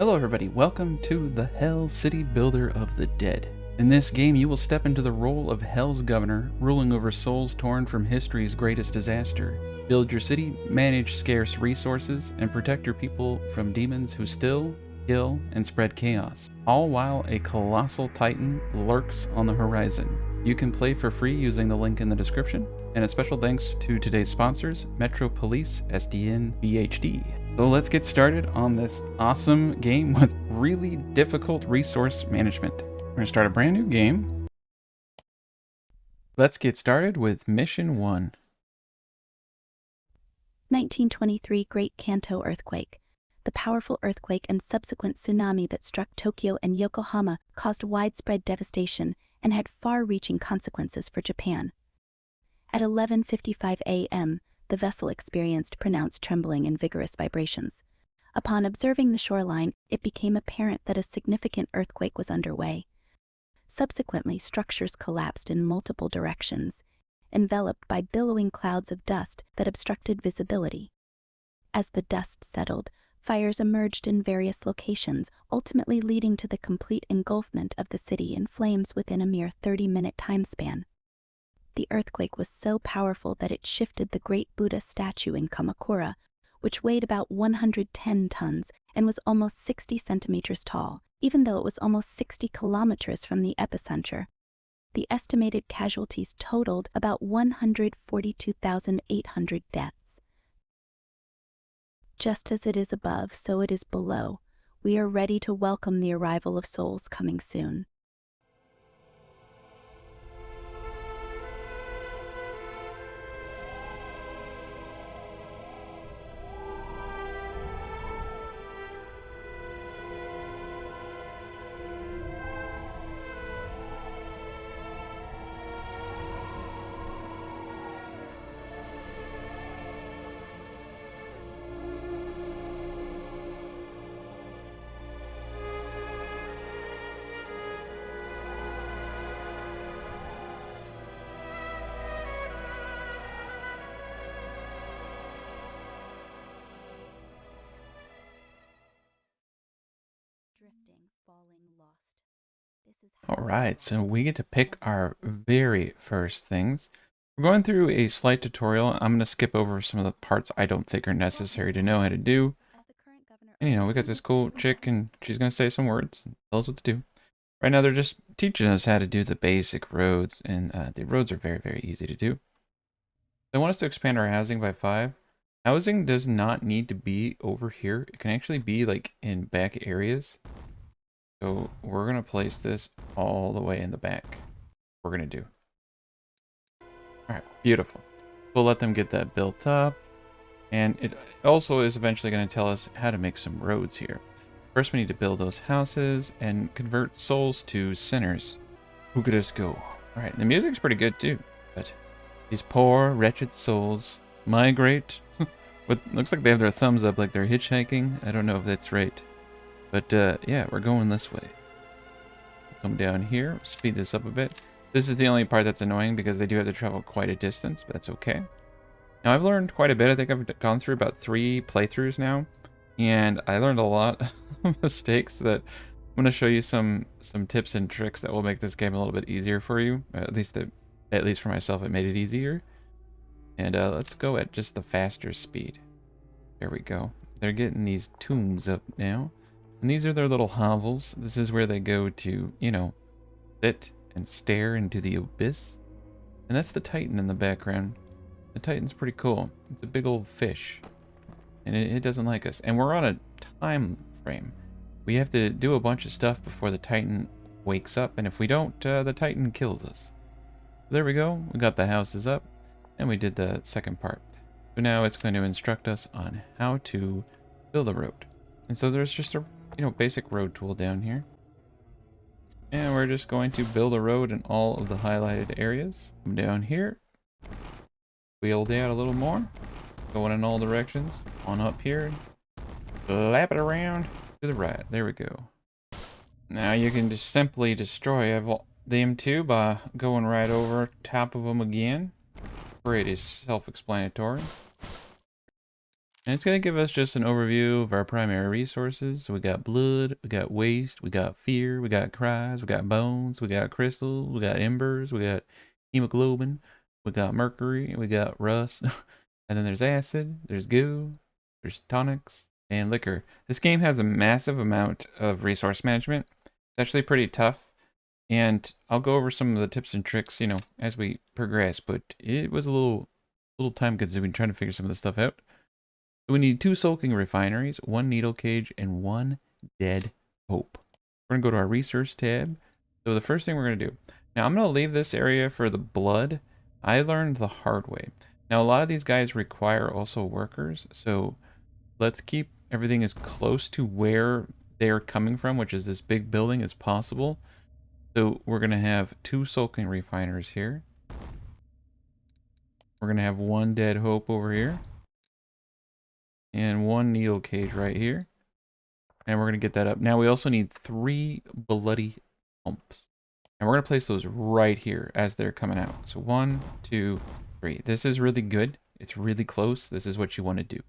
Hello everybody, welcome to the Hell City Builder of the Dead. In this game you will step into the role of Hell's Governor, ruling over souls torn from history's greatest disaster. Build your city, manage scarce resources, and protect your people from demons who still kill and spread chaos, all while a colossal titan lurks on the horizon. You can play for free using the link in the description, and a special thanks to today's sponsors, Metro Police, SDN, BHD. So let's get started on this awesome game with really difficult resource management. We're going to start a brand new game. Let's get started with Mission 1. 1923 Great Kanto Earthquake. The powerful earthquake and subsequent tsunami that struck Tokyo and Yokohama caused widespread devastation and had far-reaching consequences for Japan. At 11:55 a.m., the vessel experienced pronounced trembling and vigorous vibrations. Upon observing the shoreline, it became apparent that a significant earthquake was underway. Subsequently, structures collapsed in multiple directions, enveloped by billowing clouds of dust that obstructed visibility. As the dust settled, fires emerged in various locations, ultimately leading to the complete engulfment of the city in flames within a mere 30-minute time span. The earthquake was so powerful that it shifted the great Buddha statue in Kamakura, which weighed about 110 tons and was almost 60 centimeters tall, even though it was almost 60 kilometers from the epicenter. The estimated casualties totaled about 142,800 deaths. Just as it is above, so it is below. We are ready to welcome the arrival of souls coming soon. Drifting, falling, lost. Alright, so we get to pick our very first things. We're going through a slight tutorial. I'm going to skip over some of the parts I don't think are necessary to know how to do. And you know, we got this cool chick and she's going to say some words and tell us what to do. Right now they're just teaching us how to do the basic roads, and the roads are very, very easy to do. They want us to expand our housing by 5. Housing does not need to be over here. It can actually be like in back areas. So we're going to place this all the way in the back. We're going to do. Alright, beautiful. We'll let them get that built up. And it also is eventually going to tell us how to make some roads here. First, we need to build those houses and convert souls to sinners. Who could us go? Alright, the music's pretty good too. But these poor, wretched souls migrate. What looks like they have their thumbs up like they're hitchhiking. I don't know if that's right. But yeah, we're going this way. Come down here, speed this up a bit. This is the only part that's annoying because they do have to travel quite a distance, but that's okay. Now, I've learned quite a bit. I think I've gone through about 3 playthroughs now, and I learned a lot of mistakes that I'm going to show you some tips and tricks that will make this game a little bit easier for you. At least for myself, it made it easier. And let's go at just the faster speed. There we go. They're getting these tombs up now. And these are their little hovels. This is where they go to, you know, sit and stare into the abyss. And that's the Titan in the background. The Titan's pretty cool. It's a big old fish. And it doesn't like us. And we're on a time frame. We have to do a bunch of stuff before the Titan wakes up. And if we don't, the Titan kills us. There we go. We got the houses up. And we did the second part. So now it's going to instruct us on how to build a road. And so there's just a basic road tool down here. And we're just going to build a road in all of the highlighted areas. Come down here. Wheel down a little more. Going in all directions. On up here. Lap it around to the right. There we go. Now you can just simply destroy them two by going right over top of them again. Pretty self-explanatory. And it's going to give us just an overview of our primary resources. So we got blood, we got waste, we got fear, we got cries, we got bones, we got crystals, we got embers, we got hemoglobin, we got mercury, we got rust. And then there's acid, there's goo, there's tonics, and liquor. This game has a massive amount of resource management. It's actually pretty tough. And I'll go over some of the tips and tricks, as we progress. But it was a little time consuming trying to figure some of this stuff out. So we need 2 sulking refineries, 1 needle cage, and 1 dead hope. We're going to go to our research tab. So the first thing we're going to do. Now I'm going to leave this area for the blood. I learned the hard way. Now a lot of these guys require also workers. So let's keep everything as close to where they're coming from, which is this big building, as possible. So we're going to have 2 sulking refiners here. We're going to have 1 dead hope over here. And 1 needle cage right here. And we're going to get that up. Now we also need 3 bloody pumps. And we're going to place those right here as they're coming out. So 1, 2, 3. This is really good. It's really close. This is what you want to do.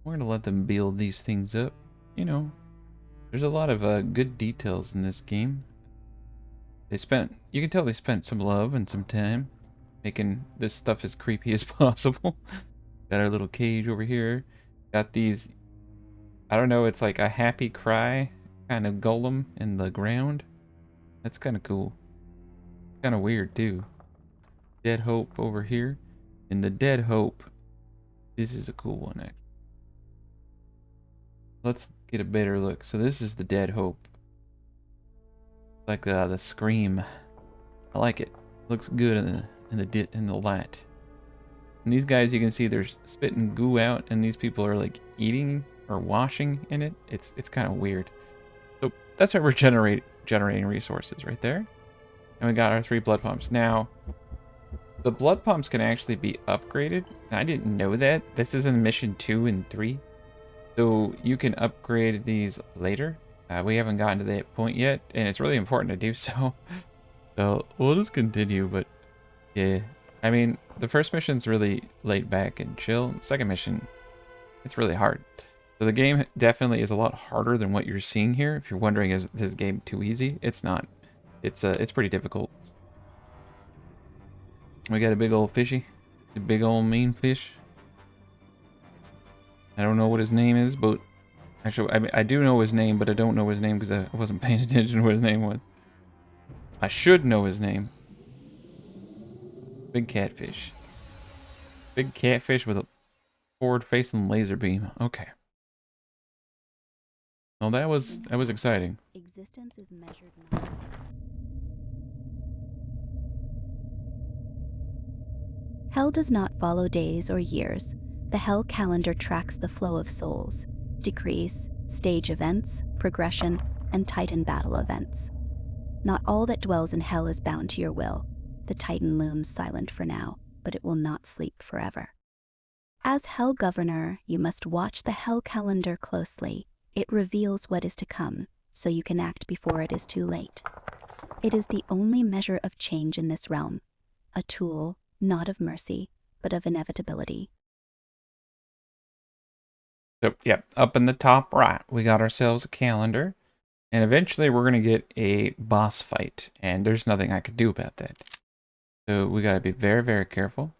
We're going to let them build these things up. There's a lot of good details in this game. You can tell they spent some love and some time making this stuff as creepy as possible. Got our little cage over here. Got these, I don't know, it's like a happy cry kind of golem in the ground. That's kind of cool. Kind of weird too. Dead Hope over here. And the Dead Hope, this is a cool one actually. Let's get a better look. So this is the Dead Hope. Like the scream. I like it. Looks good in the light. And these guys, you can see they're spitting goo out, and these people are like eating or washing in it. It's kind of weird. So that's why we're generating resources right there. And we got our 3 blood pumps. Now, the blood pumps can actually be upgraded. I didn't know that. This is in mission 2 and 3. So you can upgrade these later. We haven't gotten to that point yet, and it's really important to do so. So we'll just continue, but yeah. I mean, the first mission's really laid back and chill. Second mission, it's really hard. So the game definitely is a lot harder than what you're seeing here. If you're wondering, is this game too easy? It's not. It's pretty difficult. We got a big old fishy. A big old mean fish. I don't know what his name is, but actually, I do know his name, but I don't know his name because I wasn't paying attention to what his name was. I should know his name. Big catfish. Big catfish with a forward-facing laser beam. Okay. Well, that was exciting. Existence is measured not. Hell does not follow days or years. The Hell calendar tracks the flow of souls, decrease, stage events, progression, and Titan battle events. Not all that dwells in Hell is bound to your will. The Titan looms silent for now, but it will not sleep forever. As Hell Governor, you must watch the Hell calendar closely. It reveals what is to come, so you can act before it is too late. It is the only measure of change in this realm, a tool not of mercy, but of inevitability. So, yeah, up in the top right, we got ourselves a calendar. And eventually we're going to get a boss fight. And there's nothing I could do about that. So we got to be very, very careful.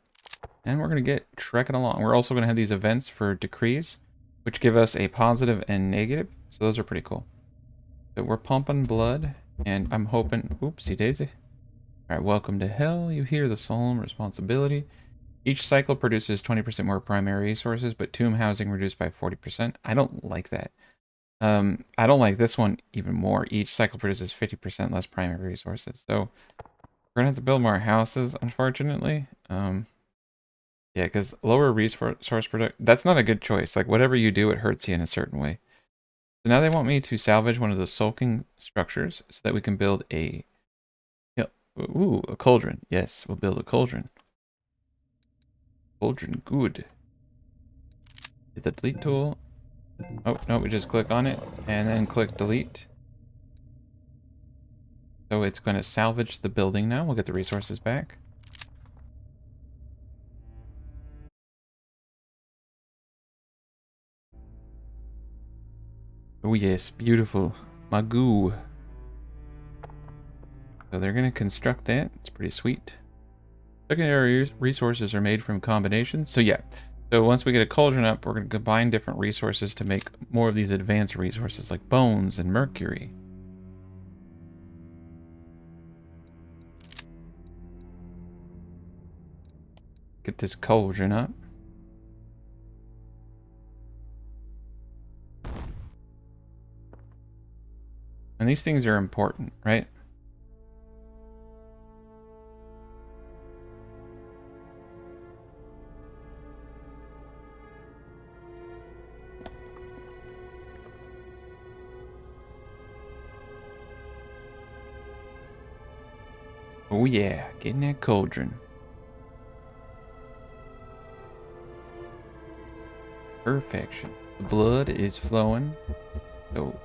And we're going to get trekking along. We're also going to have these events for decrees, which give us a positive and negative. So those are pretty cool. So we're pumping blood. And I'm hoping... Oopsie daisy. Alright, welcome to Hell. You hear the solemn responsibility. Each cycle produces 20% more primary resources, but tomb housing reduced by 40%. I don't like that. I don't like this one even more. Each cycle produces 50% less primary resources. So we're gonna have to build more houses, unfortunately. Yeah, because lower resource product, that's not a good choice. Like whatever you do, it hurts you in a certain way. So now they want me to salvage one of the sulking structures so that we can build a a cauldron. Yes, we'll build a cauldron. Cauldron, good. Hit the delete tool. Oh, no, we just click on it and then click delete. So it's going to salvage the building now. We'll get the resources back. Oh yes, beautiful. Magoo. So they're going to construct that. It's pretty sweet. Secondary resources are made from combinations. So yeah. So once we get a cauldron up, we're going to combine different resources to make more of these advanced resources like bones and mercury. Get this cauldron up. And these things are important, right? Oh yeah, getting that cauldron. Perfection. The blood is flowing. So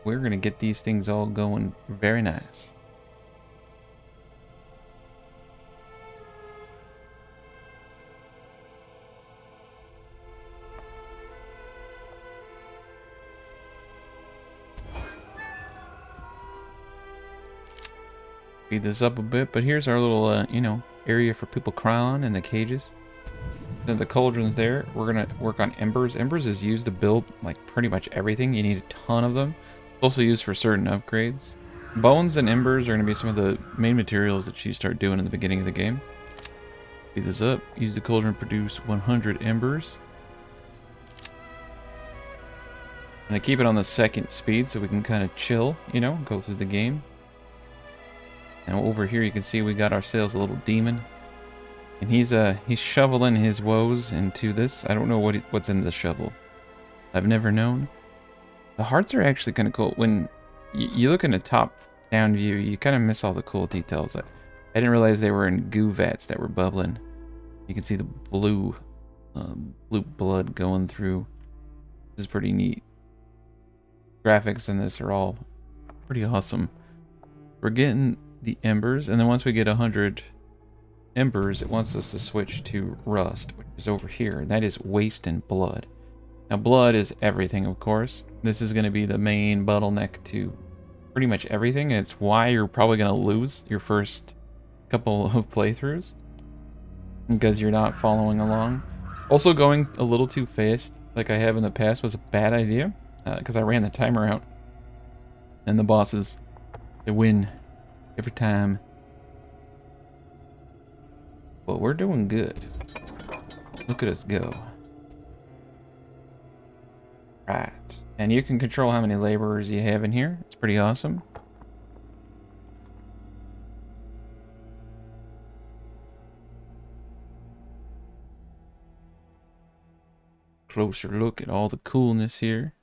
we're going to get these things all going very nice. Speed this up a bit, but here's our little, you know, area for people crawling in the cages. Then the cauldron's there. We're going to work on embers. Embers is used to build, like, pretty much everything. You need a ton of them. It's also used for certain upgrades. Bones and embers are going to be some of the main materials that you start doing in the beginning of the game. Speed this up. Use the cauldron to produce 100 embers. And I keep it on the second speed so we can kind of chill, you know, go through the game. Now over here you can see we got ourselves a little demon. And he's shoveling his woes into this. I don't know what's in the shovel. I've never known. The hearts are actually kind of cool. When you look in the top-down view, you kind of miss all the cool details. I didn't realize they were in goo vats that were bubbling. You can see the blue blood going through. This is pretty neat. Graphics in this are all pretty awesome. We're getting the embers, and then once we get 100 embers, it wants us to switch to rust, which is over here, and that is waste and blood. Now, blood is everything, of course. This is going to be the main bottleneck to pretty much everything, and it's why you're probably going to lose your first couple of playthroughs, because you're not following along. Also, going a little too fast, like I have in the past, was a bad idea, because I ran the timer out, and the bosses, they win every time. But we're doing good. Look at us go. Right. And you can control how many laborers you have in here. It's pretty awesome. Closer look at all the coolness here.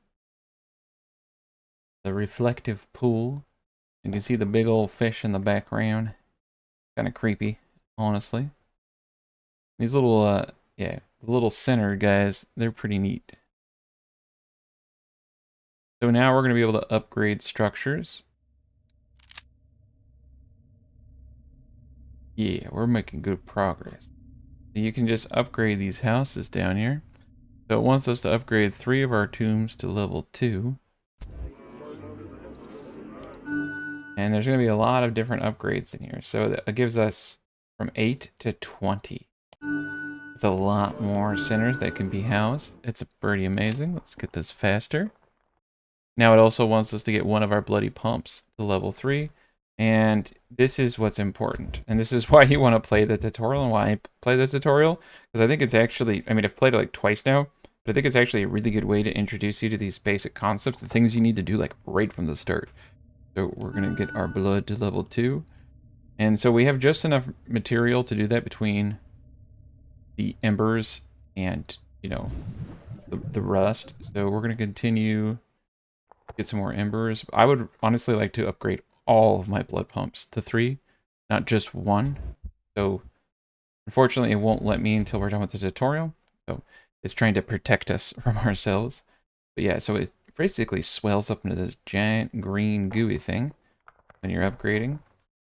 The reflective pool. You can see the big old fish in the background. Kind of creepy, honestly. These little, yeah, the little center guys, they're pretty neat. So now we're going to be able to upgrade structures. Yeah, we're making good progress. You can just upgrade these houses down here. So it wants us to upgrade 3 of our tombs to level 2. And there's going to be a lot of different upgrades in here. So that gives us from 8 to 20. It's a lot more sinners that can be housed. It's pretty amazing. Let's get this faster. Now it also wants us to get one of our bloody pumps to level 3. And this is what's important. And this is why you want to play the tutorial and why I play the tutorial. Because I think it's actually, I mean, I've played it like twice now. But I think it's actually a really good way to introduce you to these basic concepts. The things you need to do like right from the start. So we're going to get our blood to level 2. And so we have just enough material to do that between the embers and, you know, the rust. So we're going to continue get some more embers. I would honestly like to upgrade all of my blood pumps to 3, not just 1. So unfortunately it won't let me until we're done with the tutorial. So it's trying to protect us from ourselves. But yeah, so it basically swells up into this giant green gooey thing when you're upgrading.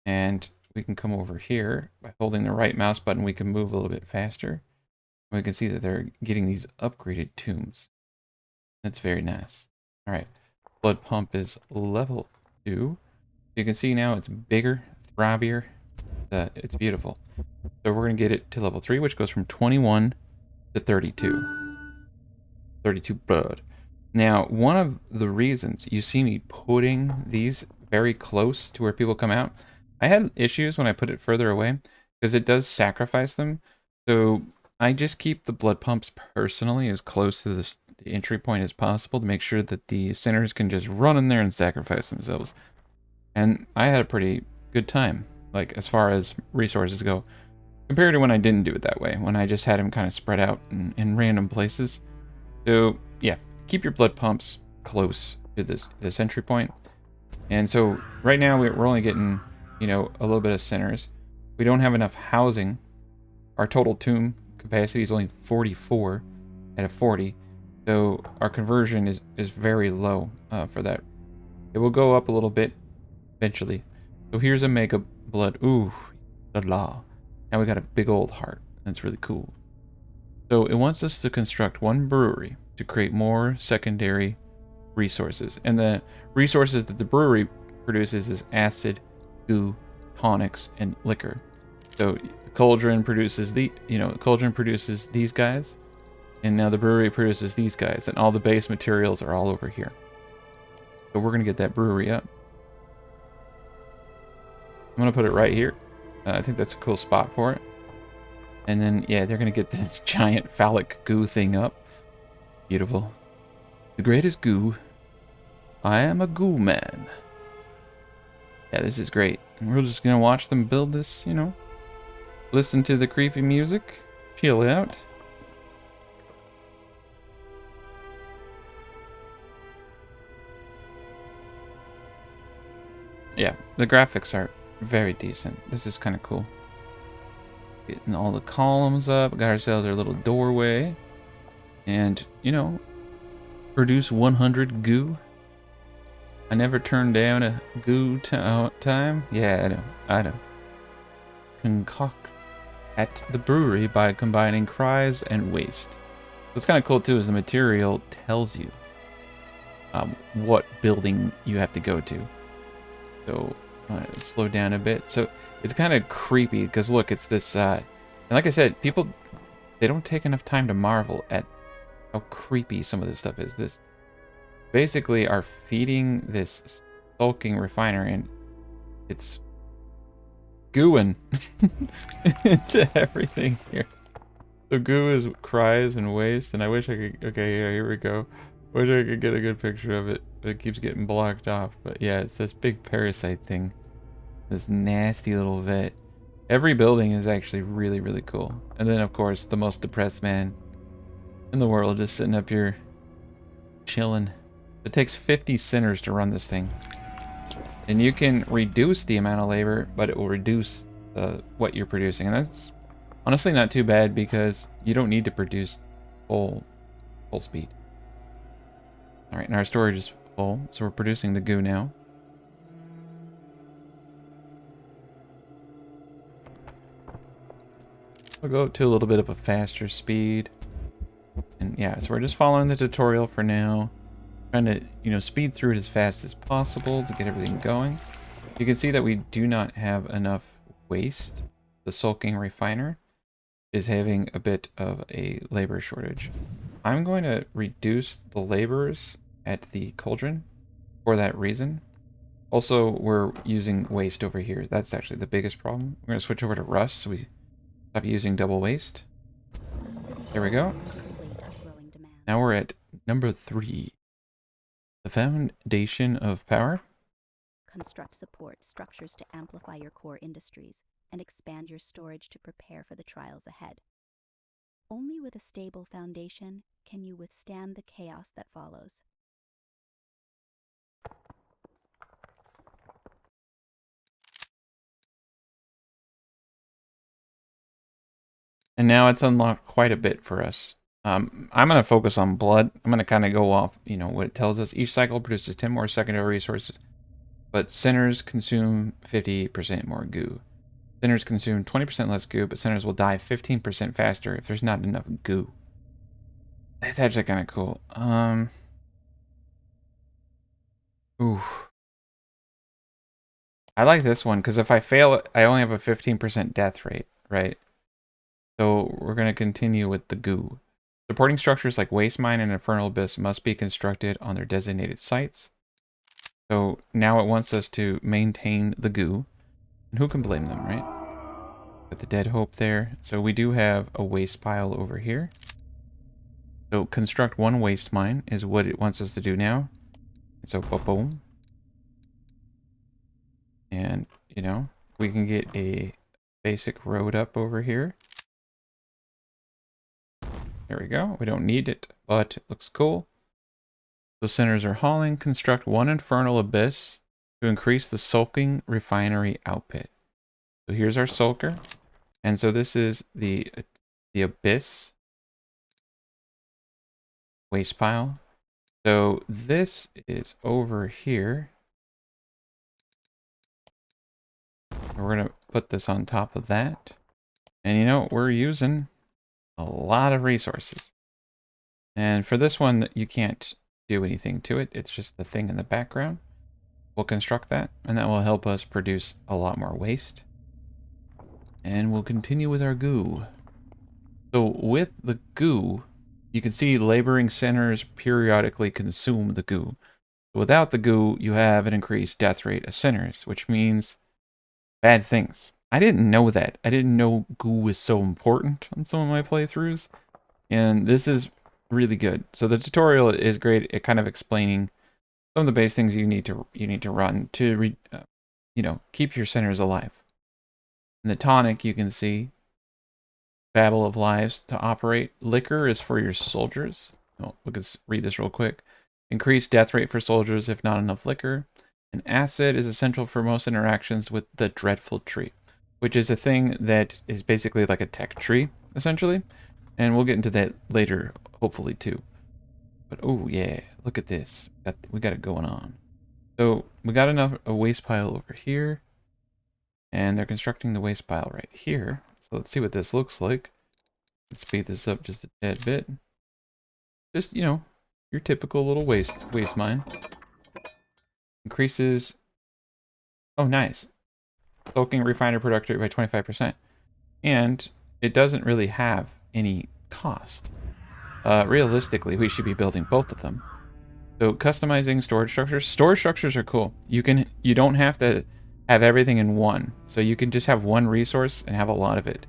And we can come over here by holding the right mouse button. We can move a little bit faster. And we can see that they're getting these upgraded tombs. That's very nice. All right. blood pump is level 2. You can see now it's bigger, throbbier. It's beautiful. So we're going to get it to level 3, which goes from 21 to 32. 32 blood. Now, one of the reasons you see me putting these very close to where people come out, I had issues when I put it further away because it does sacrifice them. So I just keep the blood pumps personally as close to the entry point as possible to make sure that the sinners can just run in there and sacrifice themselves. And I had a pretty good time, like as far as resources go, compared to when I didn't do it that way, when I just had them kind of spread out in random places. So yeah, keep your blood pumps close to this entry point. And so right now we're only getting, you know, a little bit of sinners. We don't have enough housing. Our total tomb capacity is only 44 out of 40. So our conversion is very low for that. It will go up a little bit eventually. So here's a mega blood. Ooh, la la. Now we got a big old heart. That's really cool. So it wants us to construct one brewery to create more secondary resources. And the resources that the brewery produces is acid, goo, tonics, and liquor. So the cauldron produces cauldron produces these guys, and now the brewery produces these guys, and all the base materials are all over here. So we're gonna get that brewery up. I'm gonna put it right here. I think that's a cool spot for it. And then, yeah, they're gonna get this giant phallic goo thing up. Beautiful. The greatest goo. I am a goo man. Yeah, this is great. And we're just gonna watch them build this, you know. Listen to the creepy music. Chill out. Yeah, the graphics are very decent. This is kind of cool. Getting all the columns up. Got ourselves our little doorway. And, you know, produce 100 goo. I never turned down a goo time. Yeah, I know. I know. Concoct at the brewery by combining cries and waste. What's kind of cool too is the material tells you what building you have to go to. So slow down a bit. So it's kind of creepy because look, it's this. And like I said, people they don't take enough time to marvel at how creepy some of this stuff is. This basically are feeding this sulking refinery, and it's gooing into everything here. So goo is cries and waste, and I wish I could. Okay, yeah, here we go. Wish I could get a good picture of it, but it keeps getting blocked off. But yeah, it's this big parasite thing. This nasty little vet. Every building is actually really, really cool. And then, of course, the most depressed man in the world just sitting up here chilling. It takes 50 sinners to run this thing. And you can reduce the amount of labor, but it will reduce what you're producing. And that's honestly not too bad because you don't need to produce full speed. Alright, and our storage is full, so we're producing the goo now. We'll go to a little bit of a faster speed. And yeah, so we're just following the tutorial for now. Trying to, you know, speed through it as fast as possible to get everything going. You can see that we do not have enough waste. The sulking refiner is having a bit of a labor shortage. I'm going to reduce the laborers at the cauldron for that reason. Also, we're using waste over here. That's actually the biggest problem. We're going to switch over to rust so we stop using double waste. There we go. Now we're at number 3. The foundation of power. Construct support structures to amplify your core industries and expand your storage to prepare for the trials ahead. Only with a stable foundation can you withstand the chaos that follows. And now it's unlocked quite a bit for us. I'm going to focus on blood. I'm going to kind of go off, you know, what it tells us. Each cycle produces 10 more secondary resources, but sinners consume 50% more goo. Sinners consume 20% less goo, but sinners will die 15% faster if there's not enough goo. That's actually kind of cool. Ooh. I like this one because if I fail, I only have a 15% death rate, right? So we're going to continue with the goo. Supporting structures like Waste Mine and Infernal Abyss must be constructed on their designated sites. So now it wants us to maintain the goo. And who can blame them, right? Got the Dead Hope there. So we do have a waste pile over here. So construct one waste mine is what it wants us to do now. So boom. And, you know, we can get a basic road up over here. There we go. We don't need it, but it looks cool. The centers are hauling. Construct one infernal abyss to increase the sulking refinery output. So here's our sulker. And so this is the abyss waste pile. So this is over here. We're going to put this on top of that. And you know, we're using a lot of resources. And for this one, you can't do anything to it. It's just the thing in the background. We'll construct that, and that will help us produce a lot more waste. And we'll continue with our goo. So with the goo, you can see laboring centers periodically consume the goo. Without the goo, you have an increased death rate of centers, which means bad things. I didn't know that. I didn't know goo was so important on some of my playthroughs. And this is really good. So the tutorial is great at kind of explaining some of the base things you need to run to you know, keep your centers alive. In the tonic, you can see Babble of Lives to operate. Liquor is for your soldiers. Oh, we can read this real quick. Increased death rate for soldiers if not enough liquor. And acid is essential for most interactions with the dreadful tree, which is a thing that is basically like a tech tree, essentially. And we'll get into that later, hopefully, too. But, oh, yeah, look at this. We got it going on. So, we got a waste pile over here. And they're constructing the waste pile right here. So, let's see what this looks like. Let's speed this up just a tad bit. Just, you know, your typical little waste mine. Increases... Oh, nice. Bulking refiner production by 25%. And it doesn't really have any cost. Realistically, we should be building both of them. So customizing storage structures. Storage structures are cool. You don't have to have everything in one. So you can just have one resource and have a lot of it.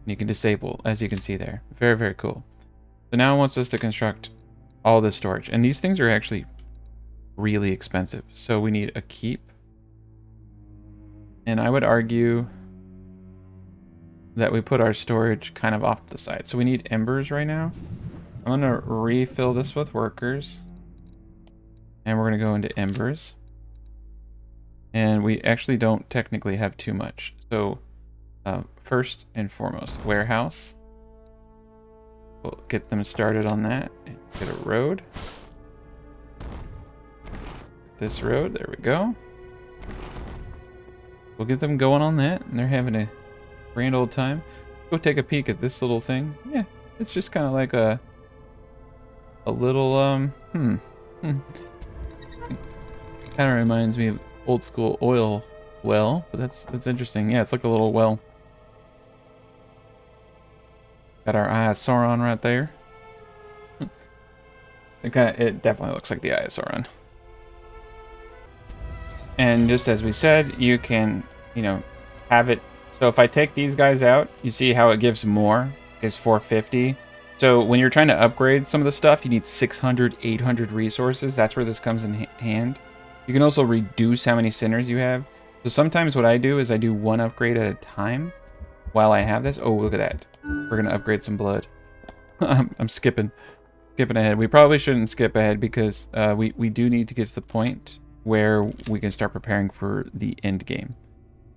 And you can disable, as you can see there. Very, very cool. So now it wants us to construct all this storage. And these things are actually really expensive. So we need a keep. And I would argue that we put our storage kind of off to the side. So we need embers right now. I'm going to refill this with workers. And we're going to go into embers. And we actually don't technically have too much. So first and foremost, warehouse. We'll get them started on that. And get a road. This road, there we go. We'll get them going on that. And they're having a grand old time. Go take a peek at this little thing. Yeah, it's just kind of like a little, kind of reminds me of old school oil well, but that's interesting. Yeah, it's like a little well. Got our Eye of Sauron right there. It definitely looks like the Eye of Sauron. And just as we said, you can, you know, have it. So if I take these guys out, you see how it gives more. It gives 450. So when you're trying to upgrade some of the stuff, you need 600, 800 resources. That's where this comes in hand. You can also reduce how many centers you have. So sometimes what I do is I do one upgrade at a time while I have this. Oh, look at that. We're going to upgrade some blood. I'm skipping ahead. We probably shouldn't skip ahead because we do need to get to the point where we can start preparing for the end game.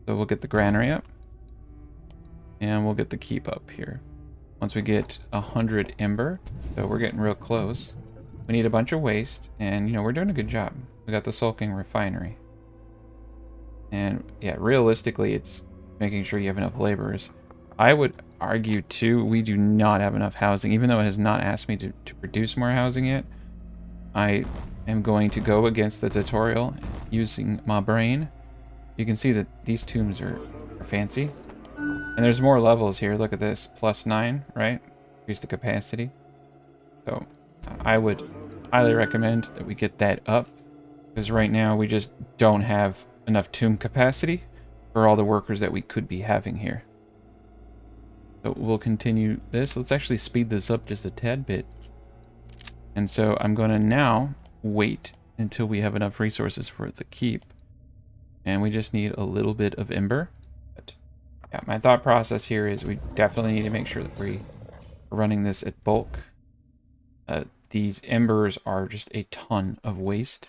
So we'll get the granary up. And we'll get the keep up here. Once we get 100 ember, so we're getting real close. We need a bunch of waste, and you know, we're doing a good job. We got the sulking refinery. And yeah, realistically, it's making sure you have enough laborers. I would argue too, we do not have enough housing, even though it has not asked me to produce more housing yet. I am going to go against the tutorial using my brain. You can see that these tombs are fancy. And there's more levels here. Look at this. +9, right? Increase the capacity. So I would highly recommend that we get that up. Because right now we just don't have enough tomb capacity for all the workers that we could be having here. So we'll continue this. Let's actually speed this up just a tad bit. And so I'm going to now wait until we have enough resources for the keep. And we just need a little bit of ember. But yeah, my thought process here is we definitely need to make sure that we're running this at bulk. These embers are just a ton of waste.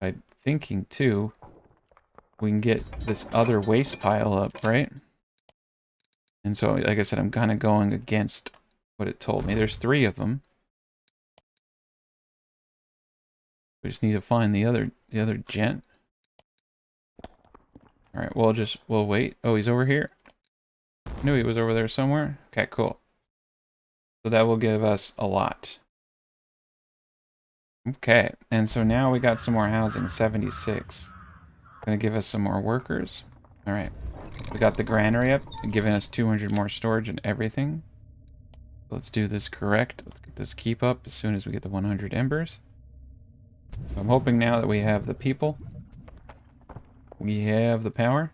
I'm thinking too, we can get this other waste pile up, right? And so, like I said, I'm kind of going against what it told me. There's 3 of them. We just need to find the other gent. All right, we'll wait. Oh, he's over here. I knew he was over there somewhere. Okay, cool. So that will give us a lot. Okay, and so now we got some more housing, 76. Gonna give us some more workers. All right, we got the granary up, giving us 200 more storage and everything. Let's do this correct. Let's get this keep up as soon as we get the 100 embers. I'm hoping now that we have the people. We have the power.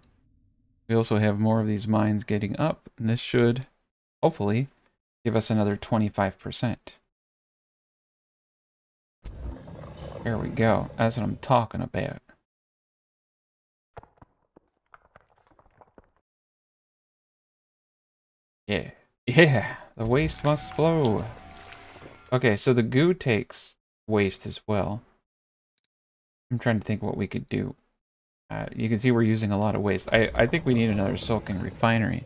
We also have more of these mines getting up, and this should, hopefully, give us another 25%. There we go. That's what I'm talking about. Yeah. Yeah, the waste must flow. Okay, so the goo takes waste as well. I'm trying to think what we could do. You can see we're using a lot of waste. I think we need another silken refinery.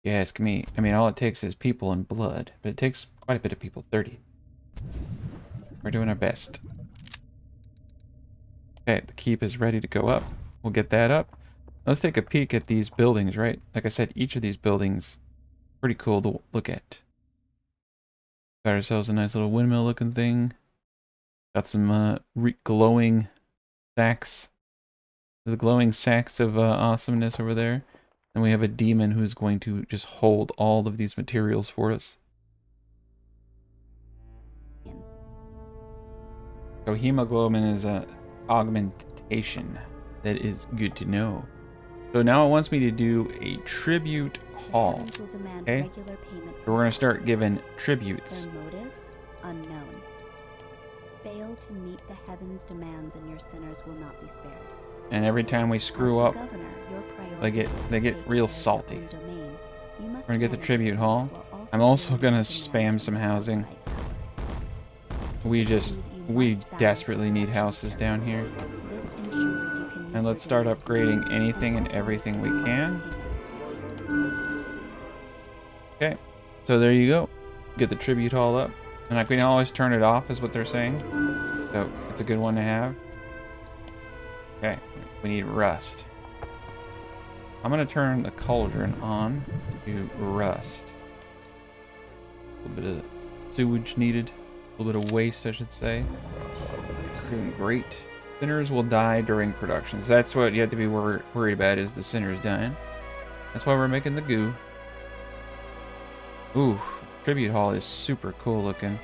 You ask me. I mean, all it takes is people and blood, but it takes quite a bit of people, 30. We're doing our best. Okay, the keep is ready to go up. We'll get that up. Let's take a peek at these buildings, right? Like I said, each of these buildings pretty cool to look at. Got ourselves a nice little windmill looking thing. Got some glowing sacks. The glowing sacks of awesomeness over there. And we have a demon who's going to just hold all of these materials for us. So hemoglobin is a augmentation. That is good to know. So now it wants me to do a tribute haul. Okay? So we're going to start giving tributes. Their motives unknown. Fail to meet the heavens' demands and your sinners will not be spared. And every time we screw up, they get real salty. We're gonna get the tribute haul. I'm also gonna spam some housing. We desperately need houses down here. And let's start upgrading anything and everything we can. Okay, so there you go. Get the tribute haul up. And I can always turn it off is what they're saying. So it's a good one to have. Okay, we need rust. I'm gonna turn the cauldron on to rust. A little bit of sewage needed. A little bit of waste, I should say. Doing great. Sinners will die during production. So that's what you have to be worried about, is the sinners dying. That's why we're making the goo. Ooh, tribute hall is super cool looking.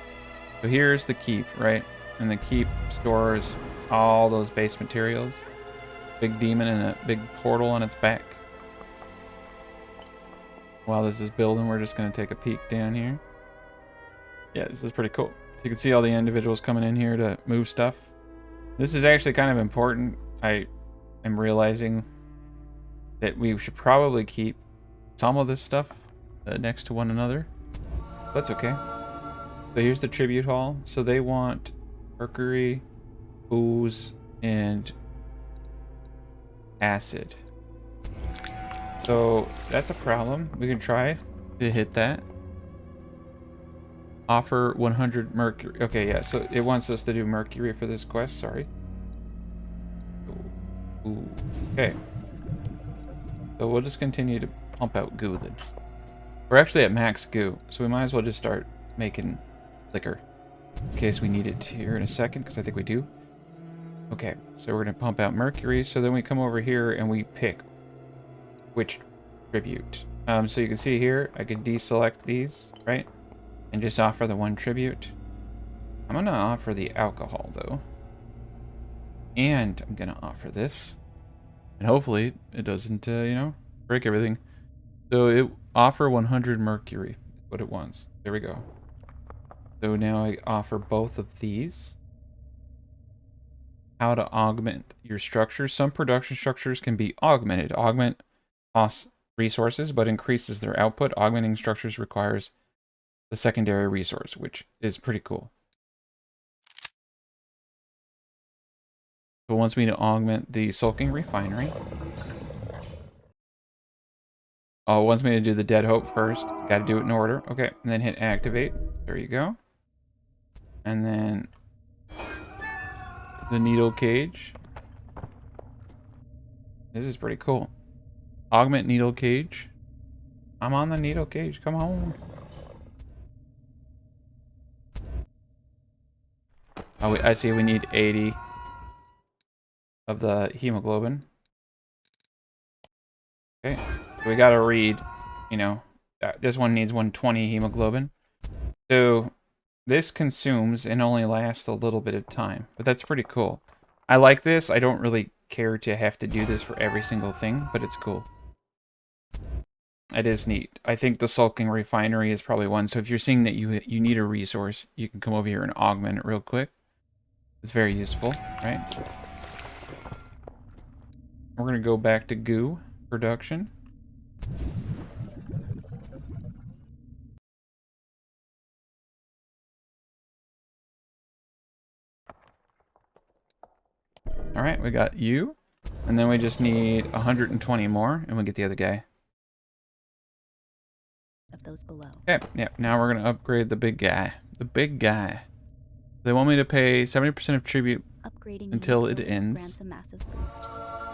So here's the keep, right? And the keep stores all those base materials. Big demon and a big portal on its back. While this is building, we're just going to take a peek down here. Yeah, this is pretty cool. So you can see all the individuals coming in here to move stuff. This is actually kind of important. I am realizing that we should probably keep some of this stuff next to one another. That's okay. So here's the tribute hall. So they want mercury, ooze, and acid. So that's a problem. We can try to hit that. Offer 100 mercury. Okay, yeah, so it wants us to do mercury for this quest. Sorry. Ooh. Okay. So we'll just continue to pump out goo then. We're actually at max goo, so we might as well just start making liquor. in case we need it here in a second, because I think we do. Okay, so we're going to pump out mercury. So then we come over here and we pick which tribute. So you can see here, I can deselect these, right? And just offer the one tribute. I'm going to offer the alcohol, though. And I'm going to offer this. And hopefully it doesn't, you know, break everything. So it offer 100 mercury is what it wants. There we go. So now I offer both of these. How to augment your structures. Some production structures can be augmented. Augment costs resources, but increases their output. Augmenting structures requires the secondary resource, which is pretty cool. So it wants me to augment the sulking refinery. Oh, it wants me to do the dead hope first. Got to do it in order. Okay, and then hit activate. There you go. And then the needle cage. This is pretty cool. Augment needle cage. I'm on the needle cage. Come on. Oh, I see we need 80 of the hemoglobin. Okay, so we gotta read, you know, this one needs 120 hemoglobin. So this consumes and only lasts a little bit of time, but that's pretty cool. I like this. I don't really care to have to do this for every single thing, but it's cool. It is neat. I think the sulking refinery is probably one. So if you're seeing that you need a resource, you can come over here and augment it real quick. It's very useful, right? We're gonna go back to goo production. All right, we got you. And then we just need 120 more, and we get the other guy. Of those below. Okay, yeah, now we're going to upgrade the big guy. The big guy. They want me to pay 70% of tribute Upgrading until it buildings ends. grants a massive boost.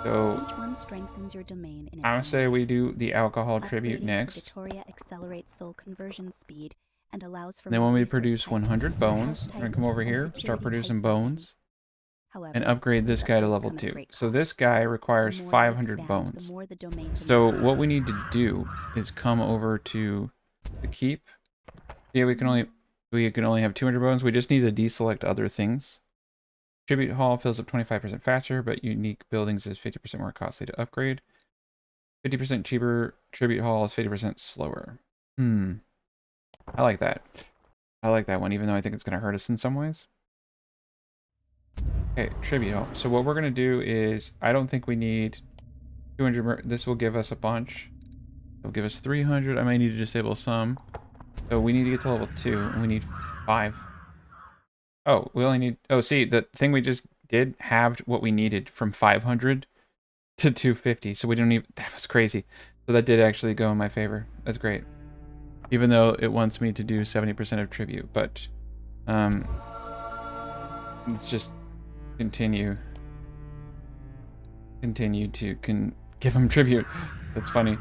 So, Each one strengthens your domain in its I own would say way. we do the alcohol tribute Upgrading next. Purgatoria accelerates soul conversion speed and allows for They more want me to resource produce type, 100 bones. health We're going type, to come over and here, start security producing type bones, However, and upgrade this these guy to upgrades level come at a 2. great So this cost. guy The requires more you 500 expand, bones. the more the domain So demands. what we need to do is come over to the keep. Yeah, we can only have 200 bones. We just need to deselect other things. Tribute hall fills up 25% faster, but unique buildings is 50% more costly to upgrade. 50% cheaper. Tribute hall is 50% slower. I like that. I like that one, even though I think it's going to hurt us in some ways. Okay, tribute hall. So what we're going to do is, I don't think we need 200. This will give us a bunch. It'll give us 300. I might need to disable some. So we need to get to level 2, and we need 5. Oh, we only need... Oh, see, the thing we just did halved what we needed from 500 to 250. So we don't even... That was crazy. So that did actually go in my favor. That's great. Even though it wants me to do 70% of tribute. But, let's just continue. Continue to give him tribute. That's funny.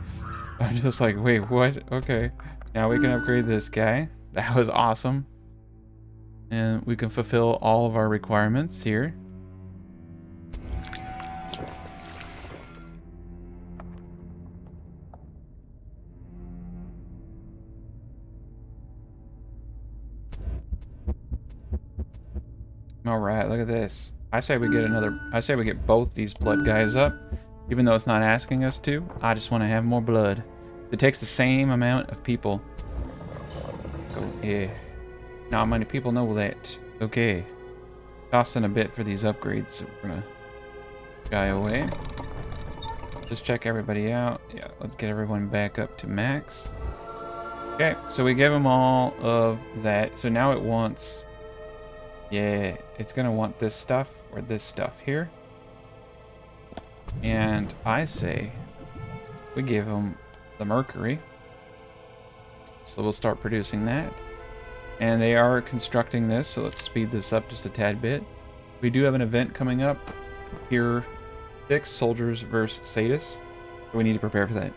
I'm just like, wait, what? Okay. Now we can upgrade this guy. That was awesome. And we can fulfill all of our requirements here. All right, look at this. I say we get both these blood guys up, even though it's not asking us to. I just want to have more blood. It takes the same amount of people. So, yeah. Not many people know that. Okay. Costing a bit for these upgrades, so we're gonna shy away. Just check everybody out. Yeah, let's get everyone back up to max. Okay, so we gave them all of that. So now it wants... Yeah, it's gonna want this stuff or this stuff here. And I say we give them the mercury. So we'll start producing that. And they are constructing this, so let's speed this up just a tad bit. We do have an event coming up here, 6 soldiers versus Sadis. So we need to prepare for that.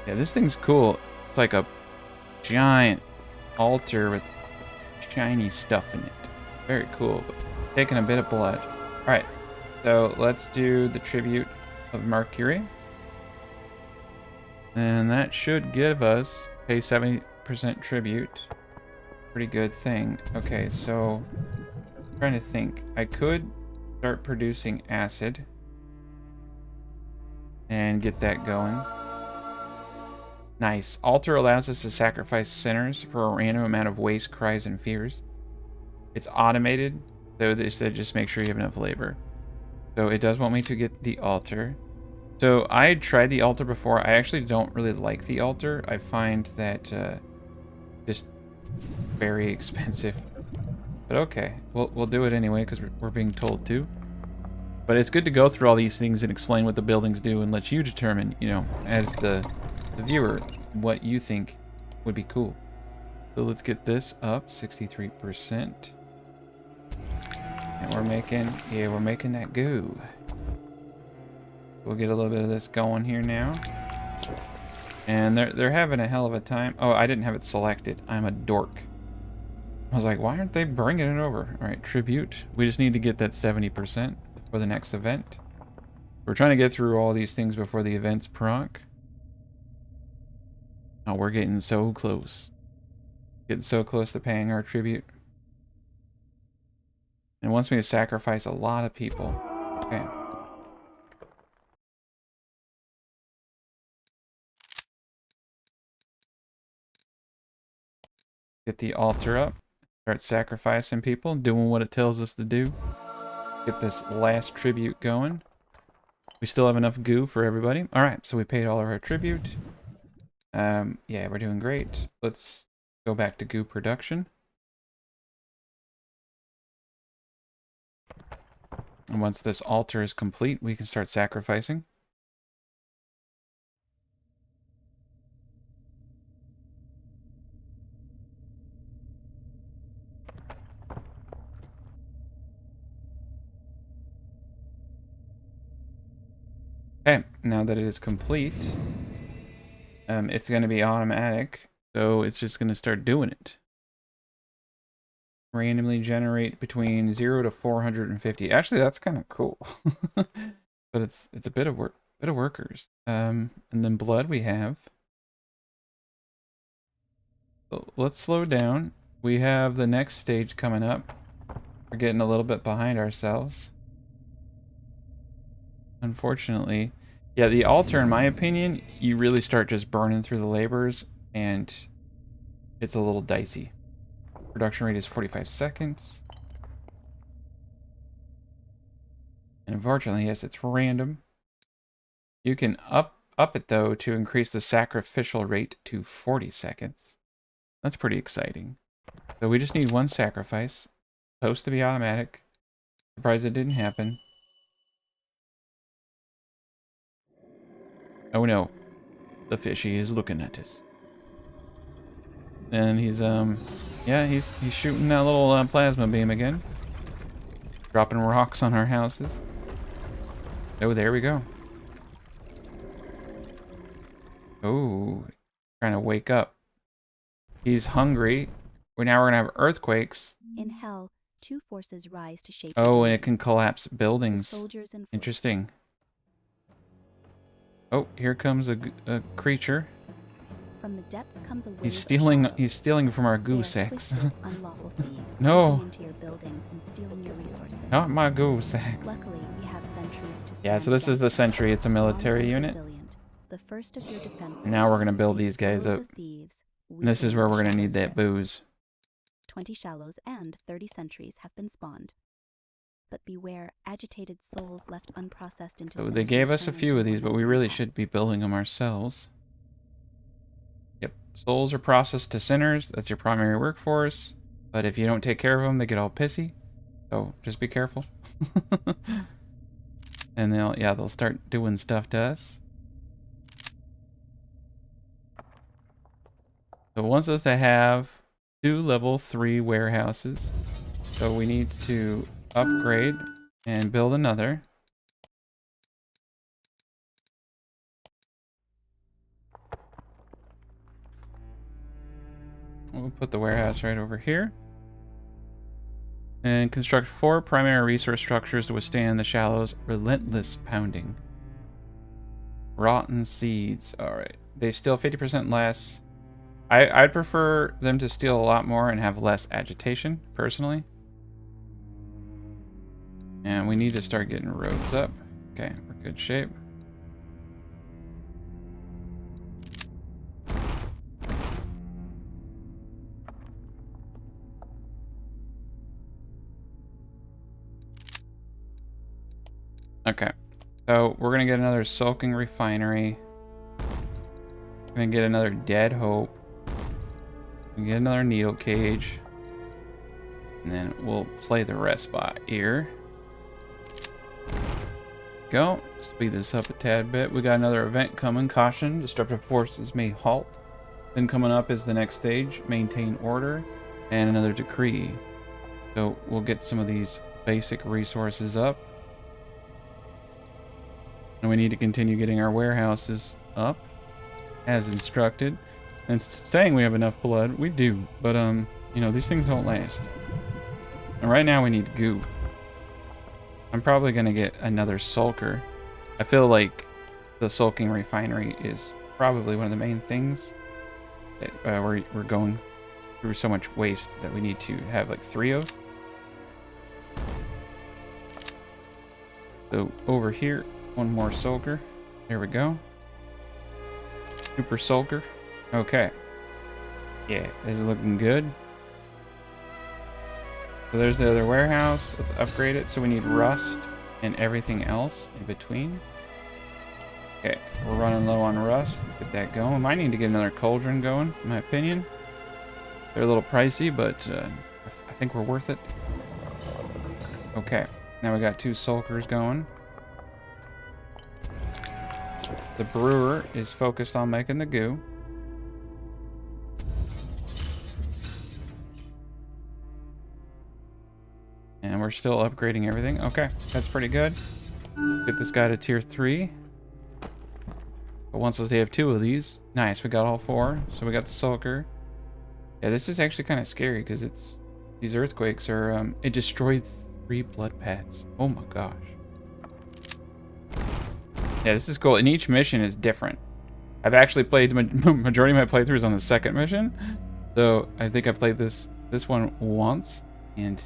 Yeah, this thing's cool. It's like a giant altar with shiny stuff in it. Very cool. But taking a bit of blood. Alright, so let's do the tribute of Mercury. And that should give us pay 70% tribute. Pretty good thing. Okay, so I'm trying to think. I could start producing acid and get that going. Nice. Altar allows us to sacrifice sinners for a random amount of waste, cries, and fears. It's automated, so they said just make sure you have enough labor. So it does want me to get the altar. So I had tried the altar before. I actually don't really like the altar. I find that just very expensive. But okay, we'll do it anyway because we're being told to. But it's good to go through all these things and explain what the buildings do and let you determine, you know, as the viewer, what you think would be cool. So let's get this up, 63%. And we're making that go. We'll get a little bit of this going here now. And they're having a hell of a time. Oh, I didn't have it selected. I'm a dork. I was like, why aren't they bringing it over? All right, tribute. We just need to get that 70% for the next event. We're trying to get through all these things before the events proc. Oh, we're getting so close. Getting so close to paying our tribute. And it wants me to sacrifice a lot of people. Okay. Get the altar up. Start sacrificing people, doing what it tells us to do. Get this last tribute going. We still have enough goo for everybody. Alright, so we paid all of our tribute. Yeah, we're doing great. Let's go back to goo production. And once this altar is complete, we can start sacrificing. Okay, now that it is complete, it's going to be automatic, so it's just going to start doing it. Randomly generate between 0 to 450. Actually, that's kind of cool. But it's a bit of workers. And then blood we have. So let's slow down. We have the next stage coming up. We're getting a little bit behind ourselves. Unfortunately. Yeah, the altar, in my opinion, you really start just burning through the laborers, and it's a little dicey. Production rate is 45 seconds. And unfortunately, yes, it's random. You can up it, though, to increase the sacrificial rate to 40 seconds. That's pretty exciting. So we just need one sacrifice. Supposed to be automatic. Surprised it didn't happen. Oh no. The fishy is looking at us. And he's, yeah, he's shooting that little plasma beam again. Dropping rocks on our houses. Oh, there we go. Oh, trying to wake up. He's hungry. Now we're gonna have earthquakes. In hell, two forces rise to shape Oh, the and it can collapse the buildings. soldiers and Interesting. Oh, here comes a creature. From the depths comes a wave He's of stealing. shadows. He's stealing from our They goo are sacks. twisted, unlawful thieves No. breaking into your buildings and stealing your resources. Not my goo sacks. Luckily, we have sentries to stand Yeah, so this is the against sentry. It's a Strong military and unit. resilient, the first of your defenses. Now we're gonna build They these guys slow up. the thieves, And this is weakening where the we're gonna need shallow's that grip. booze. 20 shallows and 30 sentries have been spawned. But beware, agitated souls left unprocessed into So sims they gave may us a turn few into of these, but we menacing really should be pests. building them ourselves. Yep, souls are processed to sinners. That's your primary workforce. But if you don't take care of them, they get all pissy. So just be careful. And they'll start doing stuff to us. So it wants us to have 2 level 3 warehouses. So we need to upgrade and build another. we'll put the warehouse right over here. And construct 4 primary resource structures to withstand the shallow's relentless pounding. Rotten seeds. Alright. They steal 50% less. I'd prefer them to steal a lot more and have less agitation, personally. And we need to start getting roads up. Okay, we're good shape. Okay, so we're gonna get another sulking refinery. Gonna get another dead hope. Gonna get another needle cage. And then we'll play the rest by ear. Go. Speed this up a tad bit. We got another event coming. Caution. Disruptive forces may halt. Then coming up is the next stage. Maintain order. And another decree. So we'll get some of these basic resources up. And we need to continue getting our warehouses up. As instructed. And saying we have enough blood. We do. But, you know, these things don't last. And right now we need goo. I'm probably going to get another sulker. I feel like the sulking refinery is probably one of the main things that we're going through so much waste that we need to have like 3 of. So over here, one more sulker. There we go. Super sulker. Okay. Yeah, this is looking good. So there's the other warehouse. Let's upgrade it. So we need rust and everything else in between. Okay, we're running low on rust. Let's get that going. We might need to get another cauldron going, in my opinion. They're a little pricey, but I think we're worth it. Okay, now we got 2 sulkers going. The brewer is focused on making the goo. And we're still upgrading everything. Okay, that's pretty good. Get this guy to tier 3. But once they have 2 of these, nice, we got all 4. So we got the sulker. Yeah, this is actually kind of scary because it's these earthquakes are it destroyed 3 blood paths. Oh my gosh. Yeah, this is cool. And each mission is different. I've actually played the majority of my playthroughs on the 2nd mission. So I think I played this one once and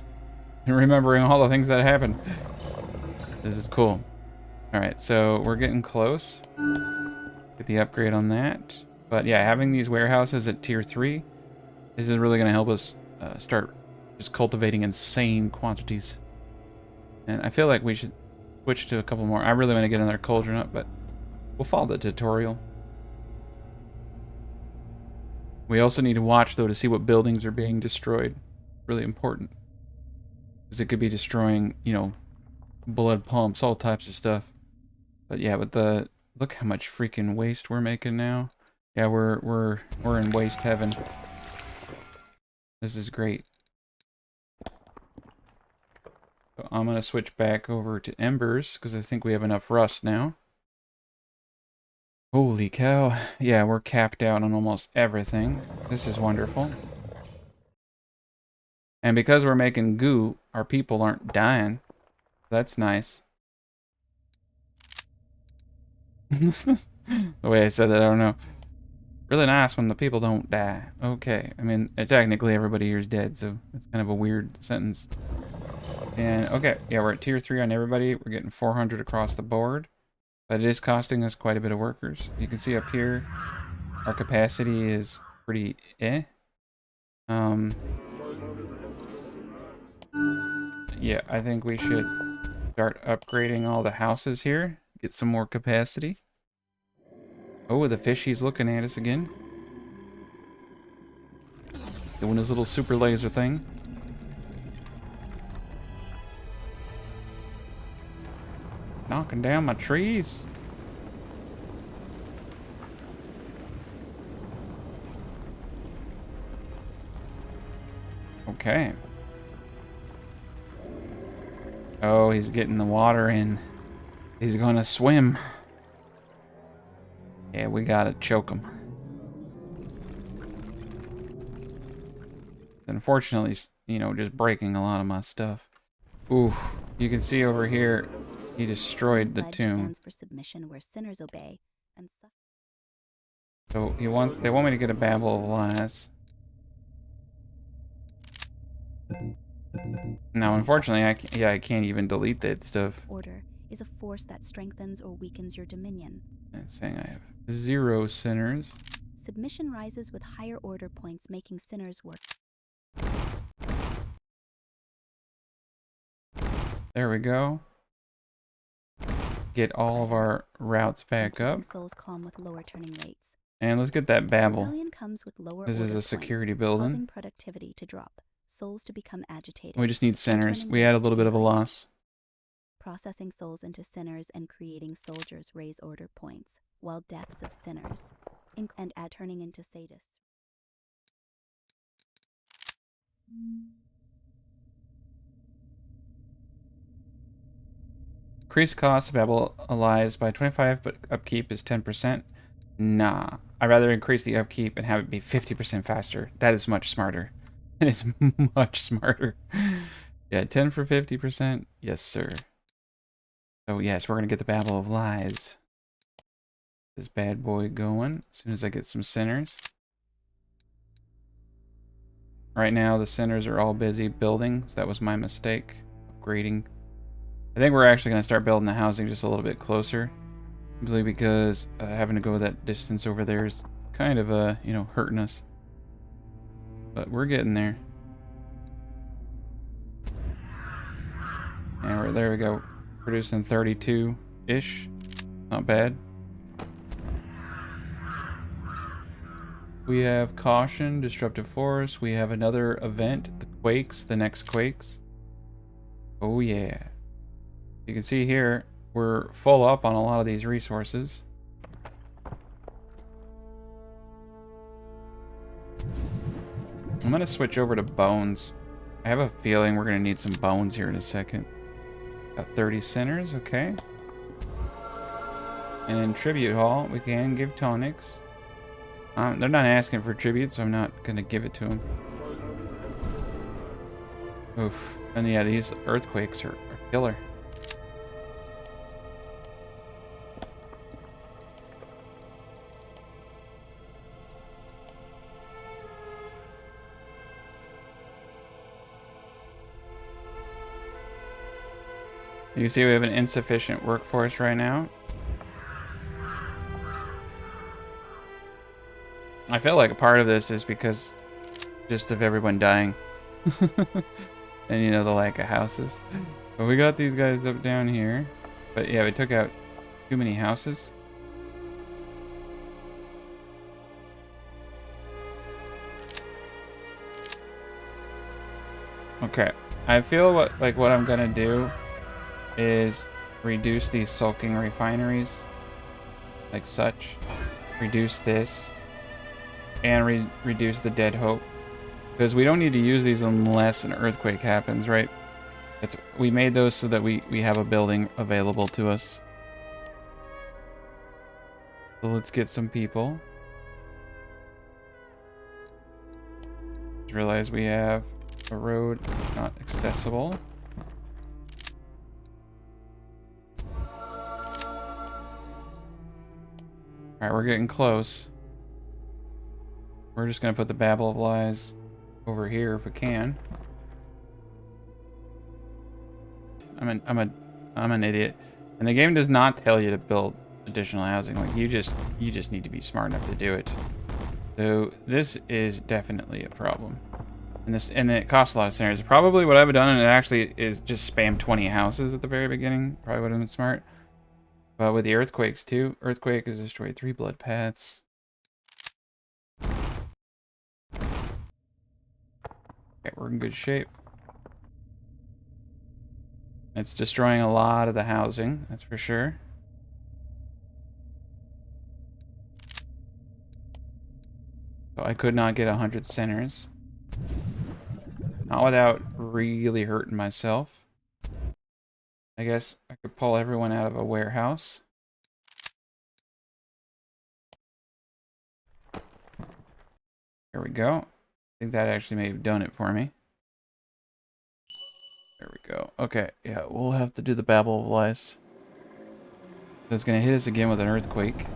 remembering all the things that happened. This is cool. Alright, so we're getting close. Get the upgrade on that. But yeah, having these warehouses at tier 3, this is really going to help us start just cultivating insane quantities. And I feel like we should switch to a couple more. I really want to get another cauldron up, but we'll follow the tutorial. We also need to watch, though, to see what buildings are being destroyed. Really important. Because it could be destroying, you know, blood pumps, all types of stuff. But yeah, with the look how much freaking waste we're making now. Yeah, we're in waste heaven. This is great. So I'm gonna switch back over to embers because I think we have enough rust now. Holy cow. Yeah, we're capped out on almost everything. This is wonderful. And because we're making goo, our people aren't dying. That's nice. The way I said that, I don't know. Really nice when the people don't die. Okay. I mean, technically everybody here is dead, so it's kind of a weird sentence. And, okay. Yeah, we're at tier 3 on everybody. We're getting 400 across the board. But it is costing us quite a bit of workers. You can see up here, our capacity is pretty eh. Yeah, I think we should start upgrading all the houses here. Get some more capacity. Oh, the fishy's looking at us again. Doing his little super laser thing. Knocking down my trees. Okay. Oh, he's getting the water in. He's gonna swim. Yeah, we gotta choke him. Unfortunately, you know, just breaking a lot of my stuff. Ooh, you can see over here, he destroyed the Pledge tomb. stands for submission, where sinners obey, and So they want me to get a Babel of Lies. Now, unfortunately, I can't even delete that stuff. order is a force that strengthens or weakens your dominion. It's saying I have 0 sinners. Submission rises with higher order points, making sinners work. There we go. Get all of our routes back up. Souls calm with lower turning rates. And let's get that Babel. Rebellion comes with lower This is order a security points, building. causing productivity to drop, souls to become agitated. We just need sinners. Turning We had a rates little to bit of a increase. loss. Processing souls into sinners and creating soldiers raise order points, while deaths of sinners and add turning into sadists. Increase cost of Babel Lies by 25, but upkeep is 10%. Nah. I'd rather increase the upkeep and have it be 50% faster. That is much smarter. It is much smarter. Yeah, 10 for 50%. Yes, sir. So, yes, we're going to get the Babel of Lies. This bad boy going as soon as I get some sinners. Right now, the sinners are all busy building, so that was my mistake. Upgrading. I think we're actually going to start building the housing just a little bit closer. Simply because having to go that distance over there is kind of, you know, hurting us. But we're getting there. And there we go. Producing 32-ish. Not bad. We have Caution, Disruptive Force. We have another event, the Quakes, the next Quakes. Oh yeah. You can see here, we're full up on a lot of these resources. I'm going to switch over to bones. I have a feeling we're going to need some bones here in a second. Got 30 sinners, okay. And tribute hall, we can give tonics. They're not asking for tribute, so I'm not going to give it to them. Oof. And yeah, these earthquakes are killer. You can see we have an insufficient workforce right now. I feel like a part of this is because just of everyone dying. And you know, the lack of houses. But we got these guys up down here. But yeah, we took out too many houses. Okay. I feel like what I'm gonna do is reduce these sulking refineries. Like such. Reduce this. And reduce the dead hope. Because we don't need to use these unless an earthquake happens, right? We made those so that we have a building available to us. So let's get some people. Just realize we have a road not accessible. Alright, we're getting close. We're just gonna put the Babel of Lies over here if we can. I'm an idiot. And the game does not tell you to build additional housing. Like you just need to be smart enough to do it. So this is definitely a problem. And it costs a lot of sinners. Probably what I've done, and it actually is just spam 20 houses at the very beginning. Probably would have been smart. But with the earthquakes too, earthquake has destroyed 3 blood paths. Okay, we're in good shape. It's destroying a lot of the housing, that's for sure. So I could not get 100 sinners. Not without really hurting myself. I guess I could pull everyone out of a warehouse. There we go. think that actually may have done it for me. There we go. Okay, yeah, we'll have to do the Babel of Lies. It's gonna hit us again with an earthquake.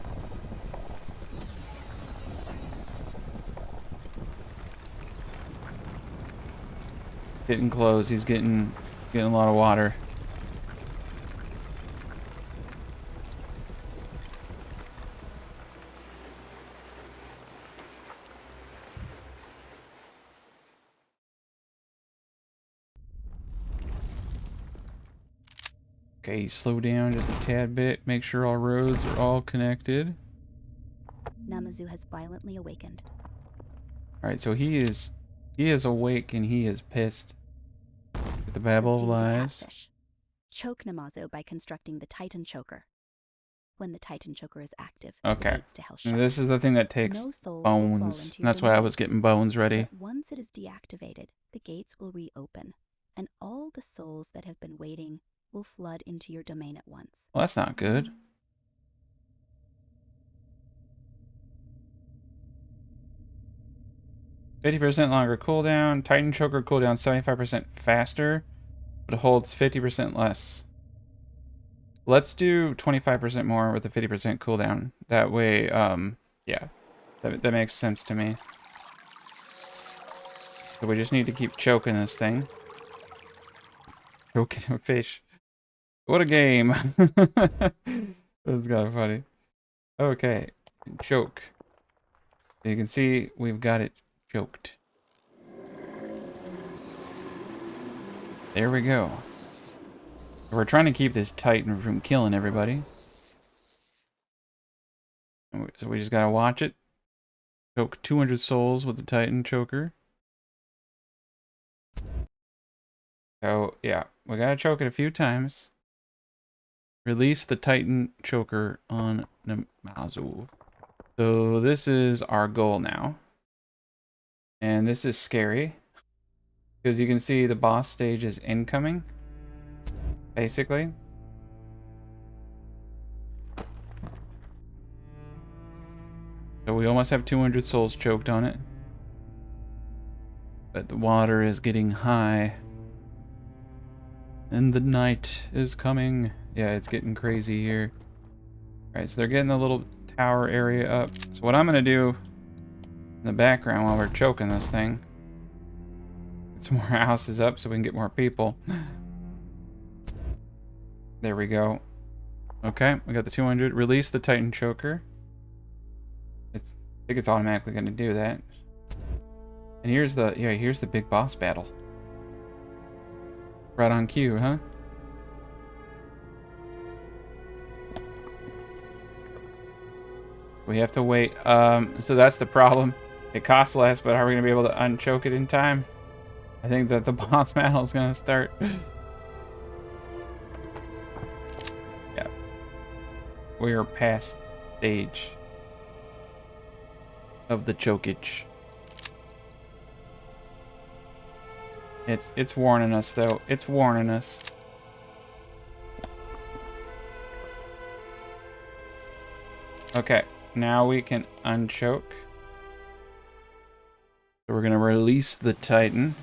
Getting close. He's getting a lot of water. Okay, slow down just a tad bit. Make sure all roads are all connected. Namazu has violently awakened. Alright, so he is awake and he is pissed. With the Babel of Subdue the Lies. catfish. Choke Namazu by constructing the Titan Choker. When the Titan Choker is active, the Okay. gates to hell And shut. this is the thing that takes No souls will fall bones. into your That's why I domain. was getting bones ready. But once it is deactivated, the gates will reopen, and all the souls that have been waiting will flood into your domain at once. Well, that's not good. %50 longer cooldown. Titan Choker cooldown 75% faster, but it holds 50% less. Let's do 25% more with a 50% cooldown. That way, yeah, that makes sense to me. So we just need to keep choking this thing. Choking a fish. What a game. That's kind of funny. Okay, choke. You can see we've got it choked. There we go. We're trying to keep this Titan from killing everybody. So we just gotta watch it. Choke 200 souls with the Titan choker. So, yeah, we gotta choke it a few times. Release the Titan choker on Namazu. So this is our goal now. And this is scary. Because you can see the boss stage is incoming. Basically. So we almost have 200 souls choked on it. But the water is getting high. And the night is coming. Yeah, it's getting crazy here. Alright, so they're getting the little tower area up. So what I'm going to do in the background while we're choking this thing, get some more houses up so we can get more people. There we go. Okay, we got the 200. Release the Titan choker. I think it's automatically going to do that. And here's the big boss battle. Right on cue, huh? We have to wait. So that's the problem. It costs less, but are we going to be able to unchoke it in time? I think that the boss battle is going to start. Yeah. We are past stage of the chokage. It's warning us, though. It's warning us. Okay, now we can unchoke. So we're gonna release the Titan.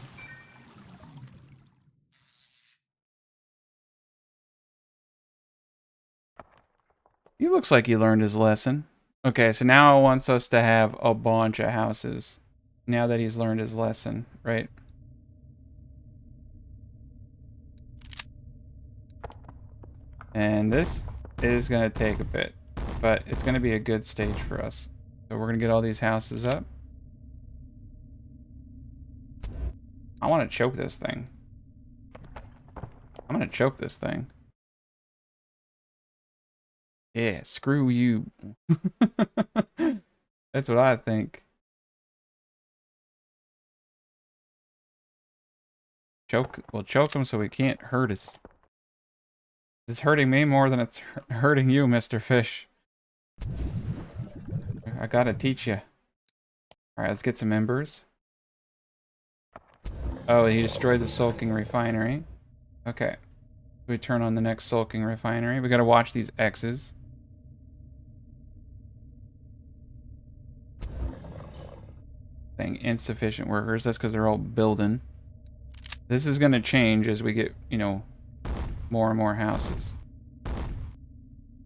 He looks like he learned his lesson. Okay, so now it wants us to have a bunch of houses. Now that he's learned his lesson, right? And this is gonna take a bit, but it's gonna be a good stage for us. So we're gonna get all these houses up. I want to choke this thing. I'm gonna choke this thing. Yeah, screw you. That's what I think. We'll choke him so he can't hurt us. It's hurting me more than it's hurting you, Mr. Fish. I gotta teach you. Alright, let's get some embers. Oh, he destroyed the sulking refinery. Okay. We turn on the next sulking refinery. We gotta watch these X's. Saying insufficient workers. That's because they're all building. This is going to change as we get, you know, more and more houses.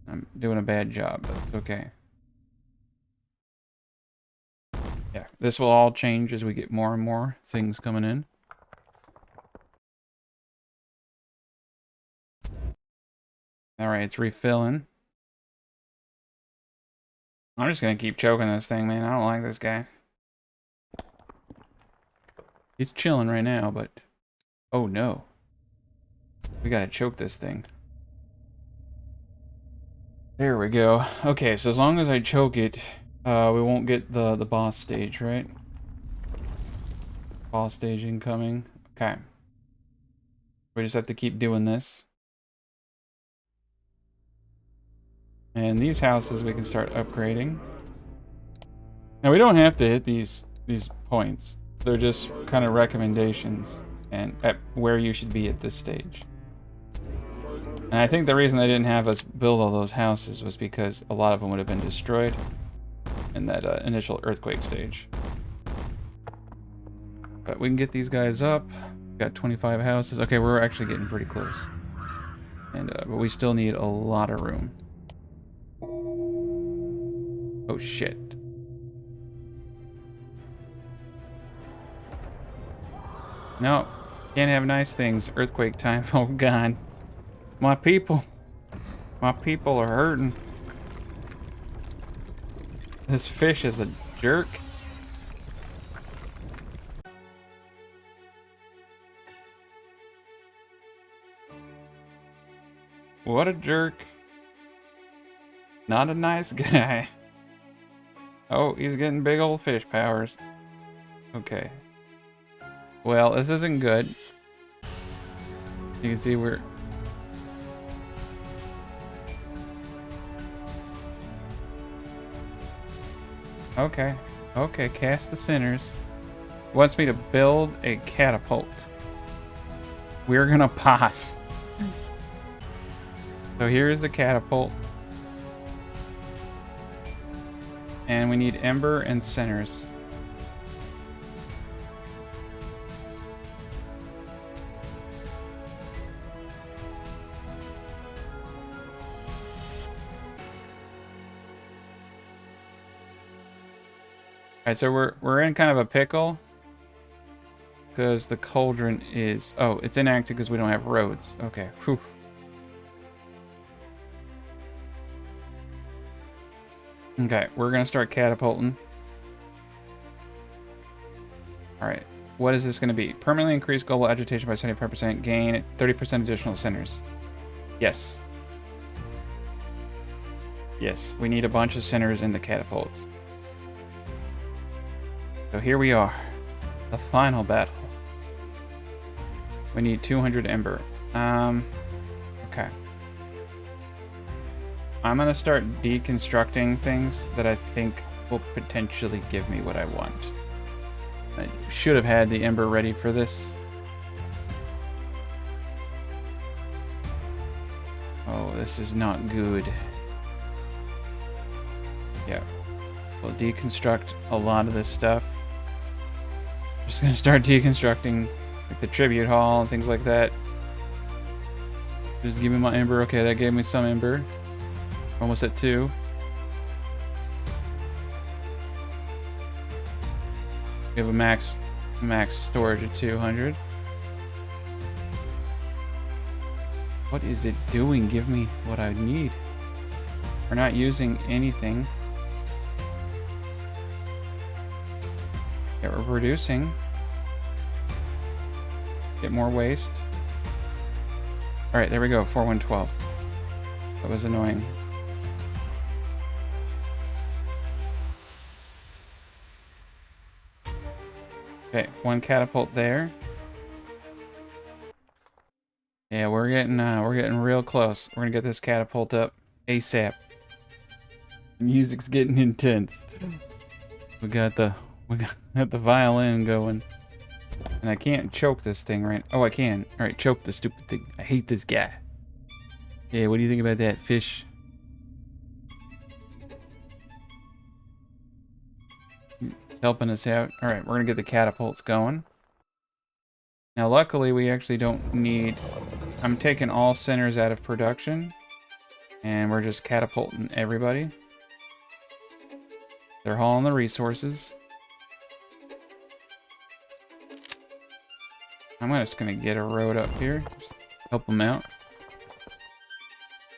I'm doing a bad job, but it's okay. Yeah, this will all change as we get more and more things coming in. Alright, it's refilling. I'm just gonna keep choking this thing, man. I don't like this guy. He's chilling right now, but... Oh no. We gotta choke this thing. There we go. Okay, so as long as I choke it, we won't get the boss stage, right? Boss stage incoming. Okay. We just have to keep doing this. And these houses we can start upgrading. Now we don't have to hit these points. They're just kind of recommendations and at where you should be at this stage. And I think the reason they didn't have us build all those houses was because a lot of them would have been destroyed in that initial earthquake stage. But we can get these guys up. We've got 25 houses. Okay, we're actually getting pretty close. And but we still need a lot of room. Oh shit. No, can't have nice things. Earthquake time. Oh god. My people are hurting. This fish is a jerk. What a jerk. Not a nice guy. Oh, he's getting big old fish powers. Okay. Well, this isn't good. You can see we're... Okay. Okay, cast the sinners. Wants me to build a catapult. We're gonna pass. So here's the catapult. And we need ember and sinners. Alright, so we're in kind of a pickle. Because the cauldron is... Oh, it's inactive because we don't have roads. Okay, whew. Okay, we're gonna start catapulting. Alright, what is this gonna be? Permanently increase global agitation by 75%, gain 30% additional sinners. Yes. Yes, we need a bunch of sinners in the catapults. So here we are. The final battle. We need 200 ember. Okay. I'm gonna start deconstructing things that I think will potentially give me what I want. I should have had the ember ready for this. Oh, this is not good. Yeah. We'll deconstruct a lot of this stuff. Just gonna start deconstructing like the tribute hall and things like that. Just give me my ember. Okay, that gave me some ember. Almost at 2. We have a max storage of 200. What is it doing? Give me what I need. We're not using anything. Yeah, we're producing. Get more waste. Alright, there we go. 4112. That was annoying. Okay, 1 catapult there. Yeah, we're getting real close. We're gonna get this catapult up ASAP. Music's getting intense. We got the violin going. And I can't choke this thing right. Oh, I can. Alright, choke the stupid thing. I hate this guy. Yeah, what do you think about that fish? helping us out. All right, we're gonna get the catapults going. Now, luckily, we actually don't need... I'm taking all centers out of production, and we're just catapulting everybody. They're hauling the resources. I'm just gonna get a road up here, just help them out.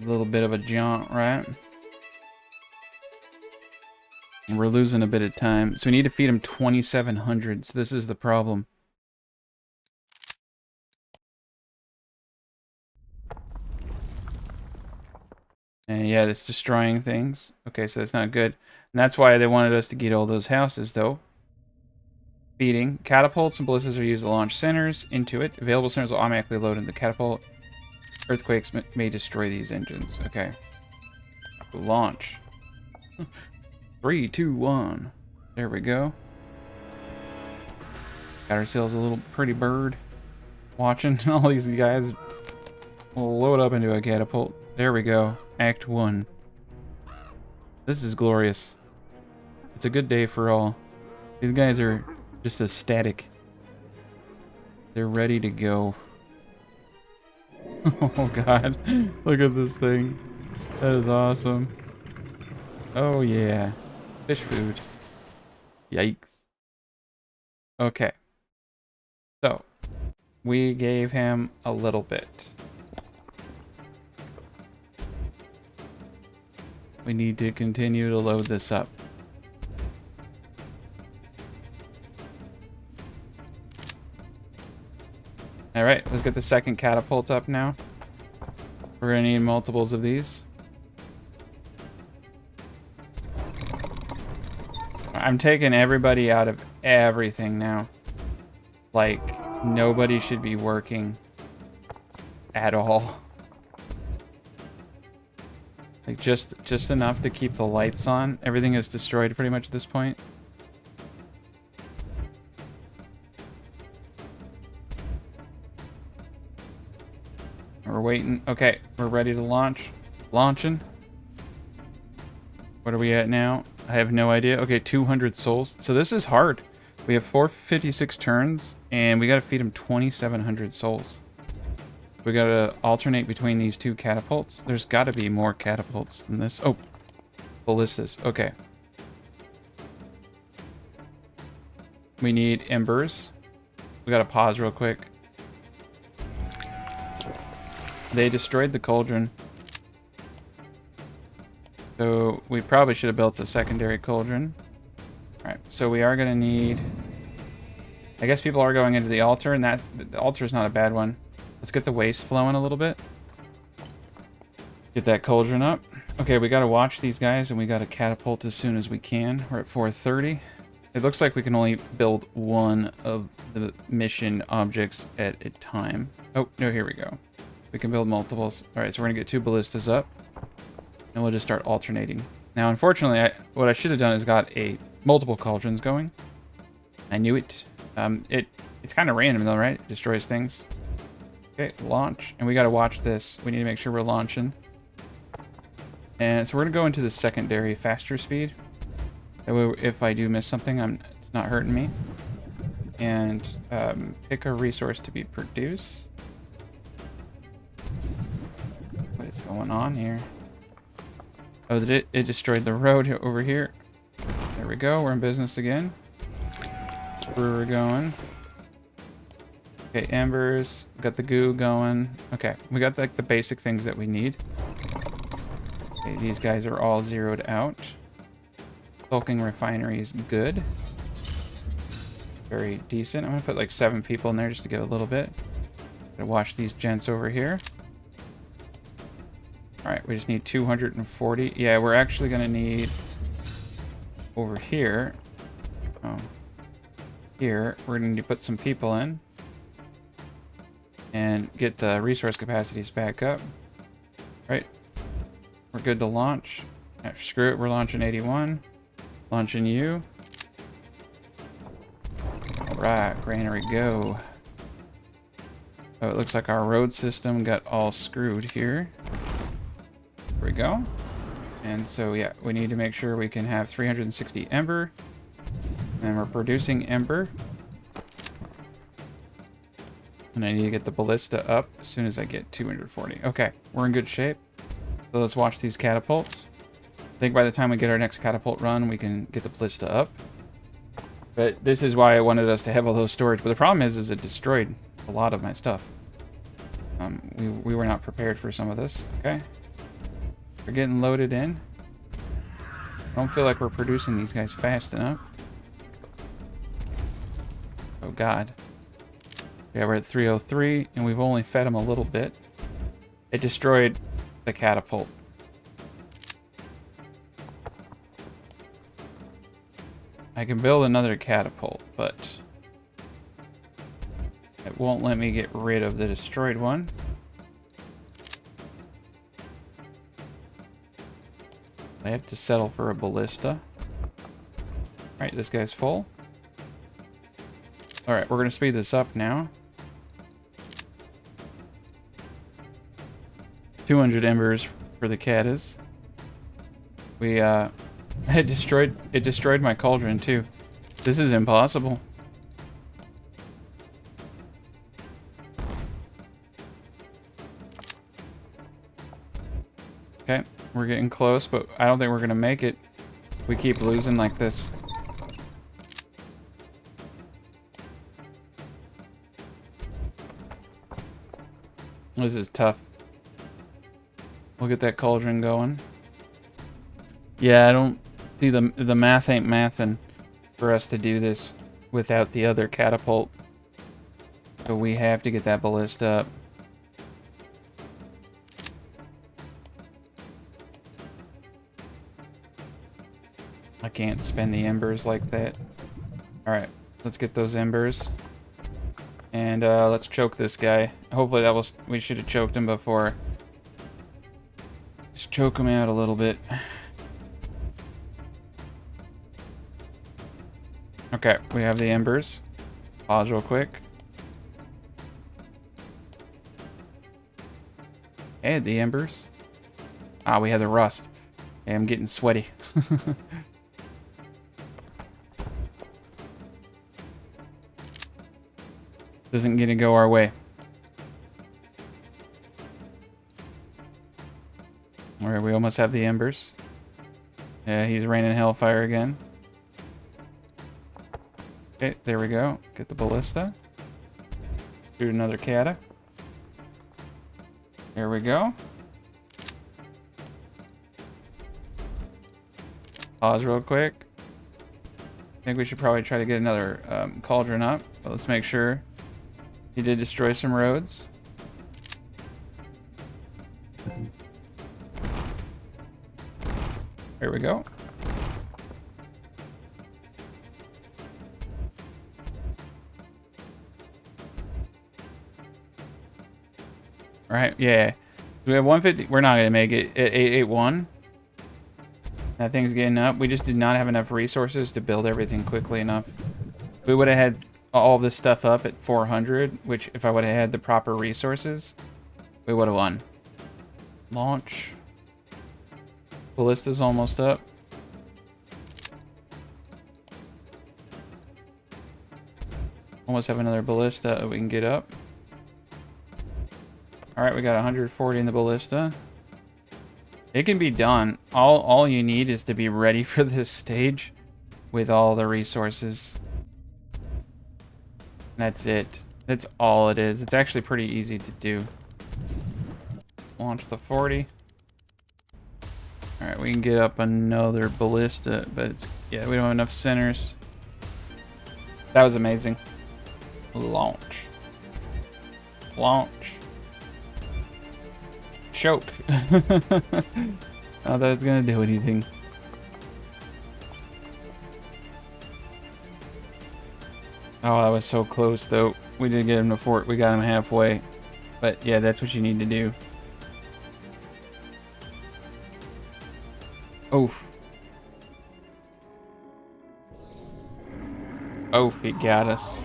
A little bit of a jaunt, right? And we're losing a bit of time, so we need to feed them 2,700. So this is the problem. And yeah, it's destroying things. Okay, so that's not good. And that's why they wanted us to get all those houses, though. Feeding. Catapults and ballistas are used to launch centers into it. Available centers will automatically load into the catapult. Earthquakes may destroy these engines. Okay. Launch. 3, 2, 1. There we go. Got ourselves a little pretty bird. Watching all these guys load up into a catapult. There we go. Act 1. This is glorious. It's a good day for all. These guys are just ecstatic. They're ready to go. Oh god. Look at this thing. That is awesome. Oh yeah. Fish food. Yikes. Okay. So, we gave him a little bit. We need to continue to load this up. Alright, let's get the second catapult up now. We're gonna need multiples of these. I'm taking everybody out of everything now. Like, nobody should be working at all. Like, just enough to keep the lights on. Everything is destroyed pretty much at this point. We're waiting. Okay, we're ready to launch. Launching. What are we at now? I have no idea. Okay, 200 souls. So this is hard. We have 456 turns, and we gotta feed them 2,700 souls. We gotta alternate between these two catapults. There's gotta be more catapults than this. Oh, ballistas. Okay. We need embers. We gotta pause real quick. They destroyed the cauldron. So we probably should have built a secondary cauldron. Alright, so we are gonna need... I guess people are going into the altar, and the altar is not a bad one. Let's get the waste flowing a little bit. Get that cauldron up. Okay, we gotta watch these guys, and we gotta catapult as soon as we can. We're at 430. It looks like we can only build one of the mission objects at a time. Oh, no, here we go. We can build multiples. Alright, so we're gonna get 2 ballistas up. And we'll just start alternating. Now, unfortunately, what I should have done is got multiple cauldrons going. I knew it. It's kind of random though, right? It destroys things. Okay, launch. And we got to watch this. We need to make sure we're launching. And so we're going to go into the secondary faster speed. That way, if I do miss something, it's not hurting me. And pick a resource to be produced. What is going on here? Oh, it destroyed the road over here. There we go. We're in business again. Where we're going. Okay, embers. Got the goo going. Okay, we got like the basic things that we need. Okay, these guys are all zeroed out. Bulking refinery is good. Very decent. I'm gonna put like 7 people in there just to give a little bit. Gotta watch these gents over here. Alright, we just need 240. Yeah, we're actually going to need over here. Oh. Here, we're going to need to put some people in. And get the resource capacities back up. Right. We're good to launch. Right, screw it, we're launching 81. Launching you. Alright, granary go. Oh, it looks like our road system got all screwed here. There we go. And so, yeah, we need to make sure we can have 360 ember. And we're producing Ember. And I need to get the ballista up as soon as I get 240. Okay, we're in good shape. So let's watch these catapults. I think by the time we get our next catapult run, we can get the ballista up. But this is why I wanted us to have all those storage. But the problem is it destroyed a lot of my stuff. We were not prepared for some of this. Okay. We're getting loaded in. I don't feel like we're producing these guys fast enough. Oh, God. Yeah, we're at 303, and we've only fed them a little bit. It destroyed the catapult. I can build another catapult, but it won't let me get rid of the destroyed one. I have to settle for a ballista. Alright, this guy's full. Alright, we're going to speed this up now. 200 embers for the catas. We, it destroyed my cauldron too. This is impossible. Okay, we're getting close, but I don't think we're gonna make it. We keep losing like this. This is tough. We'll get that cauldron going. Yeah, I don't see the math ain't mathin' for us to do this without the other catapult. So we have to get that ballista up. I can't spend the embers like that. Alright, let's get those embers. And let's choke this guy. Hopefully that was... we should have choked him before. Just choke him out a little bit. Okay, we have the embers. Pause real quick. Add the embers. Ah, we have the rust. Okay, I'm getting sweaty. Isn't gonna go our way. Alright, we almost have the embers. Yeah, he's raining hellfire again. Okay, there we go. Get the ballista. Shoot another cata. There we go. Pause real quick. I think we should probably try to get another cauldron up. But let's make sure. He did destroy some roads. There we go. Alright, yeah. We have 150. We're not going to make it at 881. That thing's getting up. We just did not have enough resources to build everything quickly enough. We would have had all this stuff up at 400, which if I would have had the proper resources, we would have won. Launch. Ballista's almost up. Almost have another ballista that we can get up. Alright, we got 140 in the ballista. It can be done. All you need is to be ready for this stage with all the resources. That's it. That's all it is. It's actually pretty easy to do. Launch the 40. Alright, we can get up another ballista, but it's... yeah, we don't have enough centers. That was amazing. Launch. Launch. Choke. Not that it's gonna do anything. Oh, that was so close though. We did get him to fort. We got him halfway. But yeah, that's what you need to do. Oh. Oh, he got us.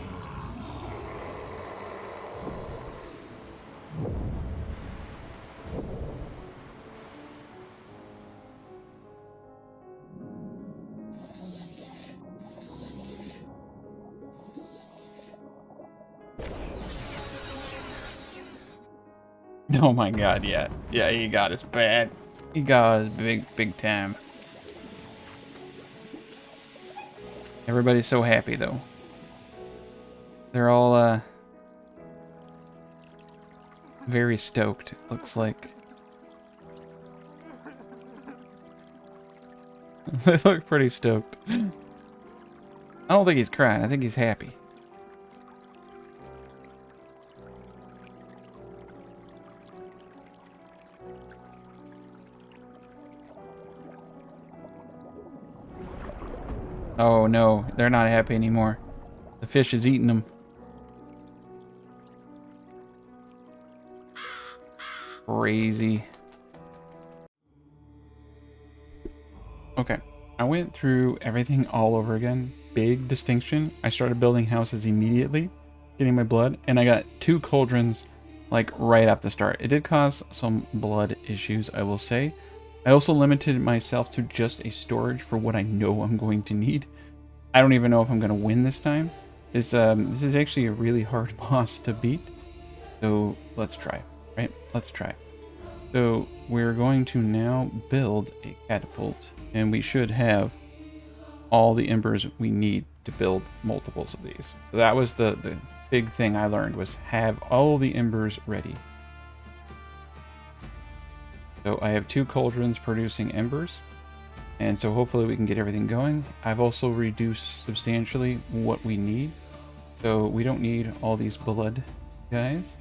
Oh my god, yeah. Yeah, he got us bad. He got us big time. Everybody's so happy, though. They're all, very stoked, looks like. They look pretty stoked. I don't think he's crying. I think he's happy. Oh no, they're not happy anymore. The fish is eating them. Crazy. Okay, I went through everything all over again. Big distinction. I started building houses immediately, getting my blood, and I got 2 cauldrons like right off the start. It did cause some blood issues, I will say. I also limited myself to just a storage for what I know I'm going to need. I don't even know if I'm going to win this time. This is actually a really hard boss to beat. So let's try, right? Let's try. So we're going to now build a catapult, and we should have all the embers we need to build multiples of these. So that was the big thing I learned, was have all the embers ready. So I have 2 cauldrons producing embers, and so hopefully we can get everything going. I've also reduced substantially what we need, so we don't need all these blood guys.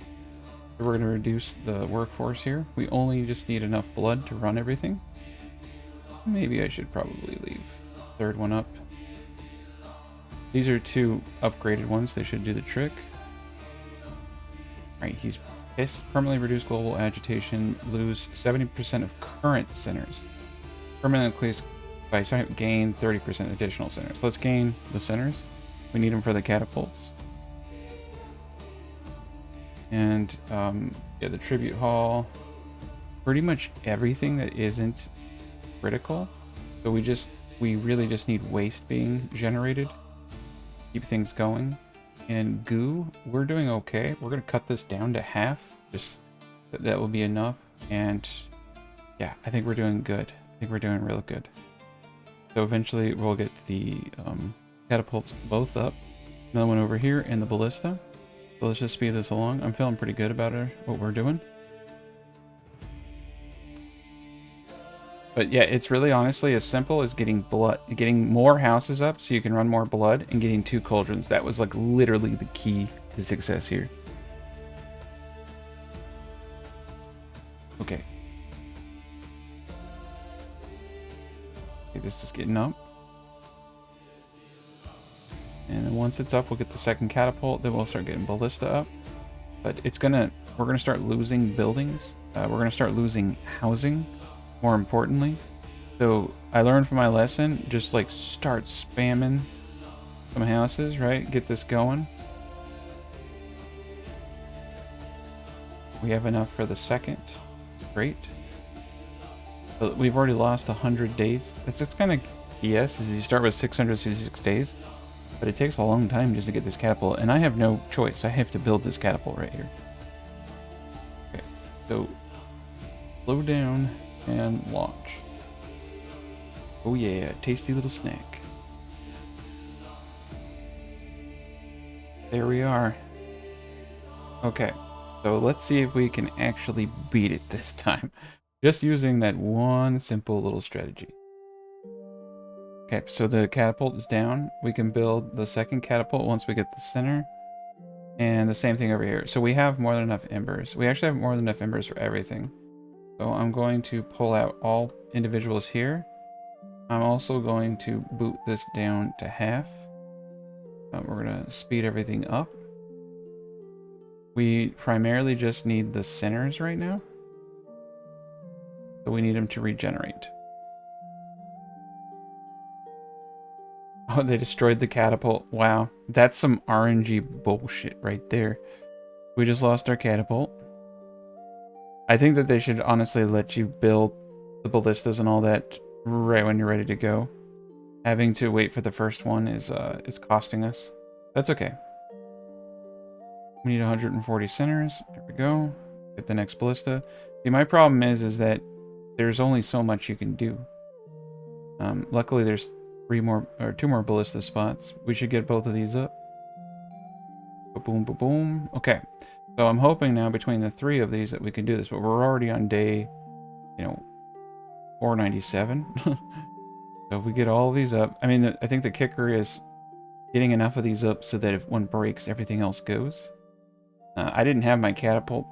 So we're going to reduce the workforce here. We only just need enough blood to run everything. Maybe I should probably leave the 3rd one up. These are 2 upgraded ones. They should do the trick. Alright, he's pissed. Permanently reduce global agitation. Lose 70% of current centers. Permanently by gain 30% additional centers. Let's gain the centers. We need them for the catapults. And yeah, the tribute hall, pretty much everything that isn't critical. So we really just need waste being generated, keep things going. And goo, we're doing okay. We're gonna cut this down to half, just that will be enough. And yeah, I think we're doing good. I think we're doing real good. So eventually we'll get the catapults both up. Another one over here in the ballista. So let's just speed this along. I'm feeling pretty good about what we're doing. But yeah, it's really honestly as simple as getting more houses up so you can run more blood, and getting 2 cauldrons. That was like literally the key to success here. Okay. Okay, this is getting up. And then once it's up, we'll get the 2nd catapult. Then we'll start getting ballista up. But we're gonna start losing buildings. We're gonna start losing housing, more importantly. So I learned from my lesson, just like start spamming some houses, right? Get this going. We have enough for the 2nd. Great. But we've already lost 100 days. That's just kind of BS, is you start with 666 days. But it takes a long time just to get this catapult, and I have no choice. I have to build this catapult right here. Okay, so slow down and launch. Oh yeah, tasty little snack. There we are. Okay, so let's see if we can actually beat it this time. Just using that one simple little strategy. Okay, so the catapult is down. We can build the 2nd catapult once we get the center. And the same thing over here. So we have more than enough embers. We actually have more than enough embers for everything. So I'm going to pull out all individuals here. I'm also going to boot this down to half. We're going to speed everything up. We primarily just need the centers right now. So we need them to regenerate. Oh, they destroyed the catapult. Wow, that's some RNG bullshit right there. We just lost our catapult. I think that they should honestly let you build the ballistas and all that right when you're ready to go. Having to wait for the first one is costing us. That's okay. We need 140 centers. There we go. Get the next ballista. See, my problem is that there's only so much you can do. Luckily, there's 2 more ballista spots. We should get both of these up. Boom, boom, boom. Okay. So I'm hoping now between the 3 of these that we can do this, but we're already on day, 497. So if we get all of these up, I mean, I think the kicker is getting enough of these up so that if one breaks, everything else goes. I didn't have my catapult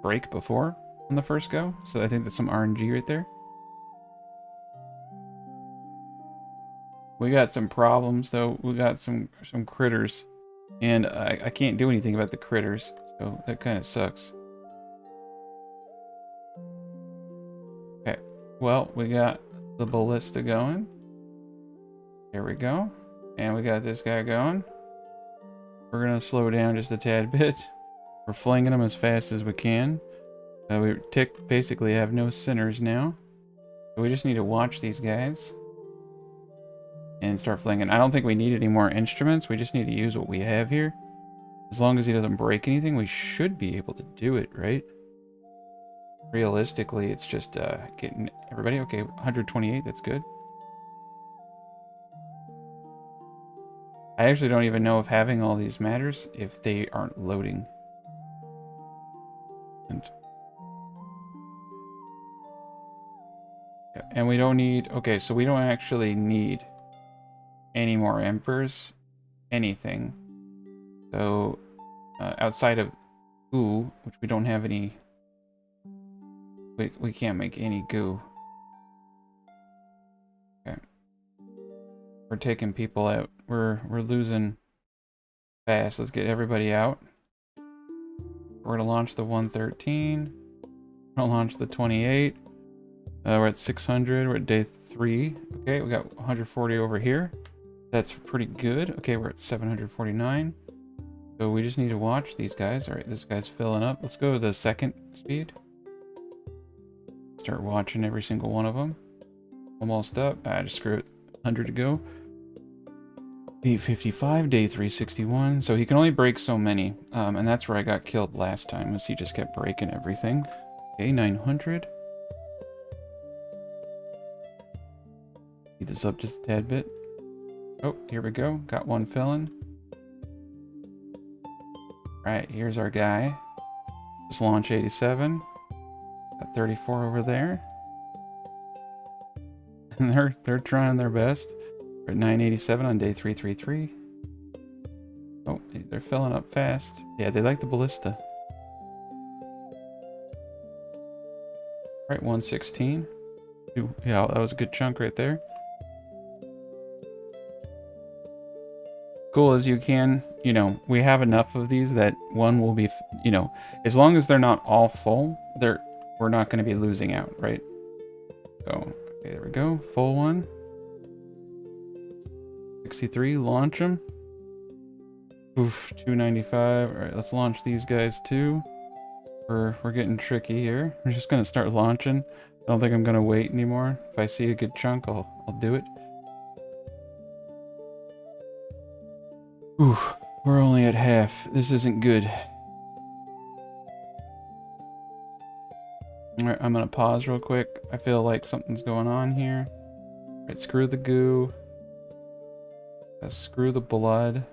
break before on the first go, so I think that's some RNG right there. We got some problems though. We got some critters, and I can't do anything about the critters, so that kind of sucks. Okay, well, we got the ballista going. There we go. And we got this guy going. We're gonna slow down just a tad bit. We're flinging them as fast as we can. We basically have no sinners now. So we just need to watch these guys and start flinging. I don't think we need any more instruments. We just need to use what we have here. As long as he doesn't break anything, we should be able to do it, right? Realistically, it's just getting everybody. Okay, 128, that's good. I actually don't even know if having all these matters if they aren't loading. And we don't need... Okay, so we don't actually need any more emperors. Anything. So, outside of goo, which we don't have any... We can't make any goo. Okay. We're taking people out. We're losing fast. Let's get everybody out. We're gonna launch the 113. We're gonna launch the 28. We're at 600. We're at day 3. Okay, we got 140 over here. That's pretty good. Okay, we're at 749. So we just need to watch these guys. Alright, this guy's filling up. Let's go to the second speed. Start watching every single one of them. Almost up. Just screw it. 100 to go. 855, day 361. So he can only break so many. And that's where I got killed last time, was he just kept breaking everything. Okay, 900. Speed this up just a tad bit. Oh, here we go. Got one filling. Alright, here's our guy. Just launch 87. Got 34 over there. And they're trying their best. We're at 987 on day 333. Oh, they're filling up fast. Yeah, they like the ballista. Right, 116. Yeah, that was a good chunk right there. Cool as you can, we have enough of these that one will be, as long as they're not all full, we're not going to be losing out, right? So, okay, there we go. Full one. 63, launch them. Oof, 295. All right, let's launch these guys too. We're getting tricky here. I'm just going to start launching. I don't think I'm going to wait anymore. If I see a good chunk, I'll do it. Ooh, we're only at half. This isn't good. Alright, I'm gonna pause real quick. I feel like something's going on here. Alright, screw the goo. Screw the blood.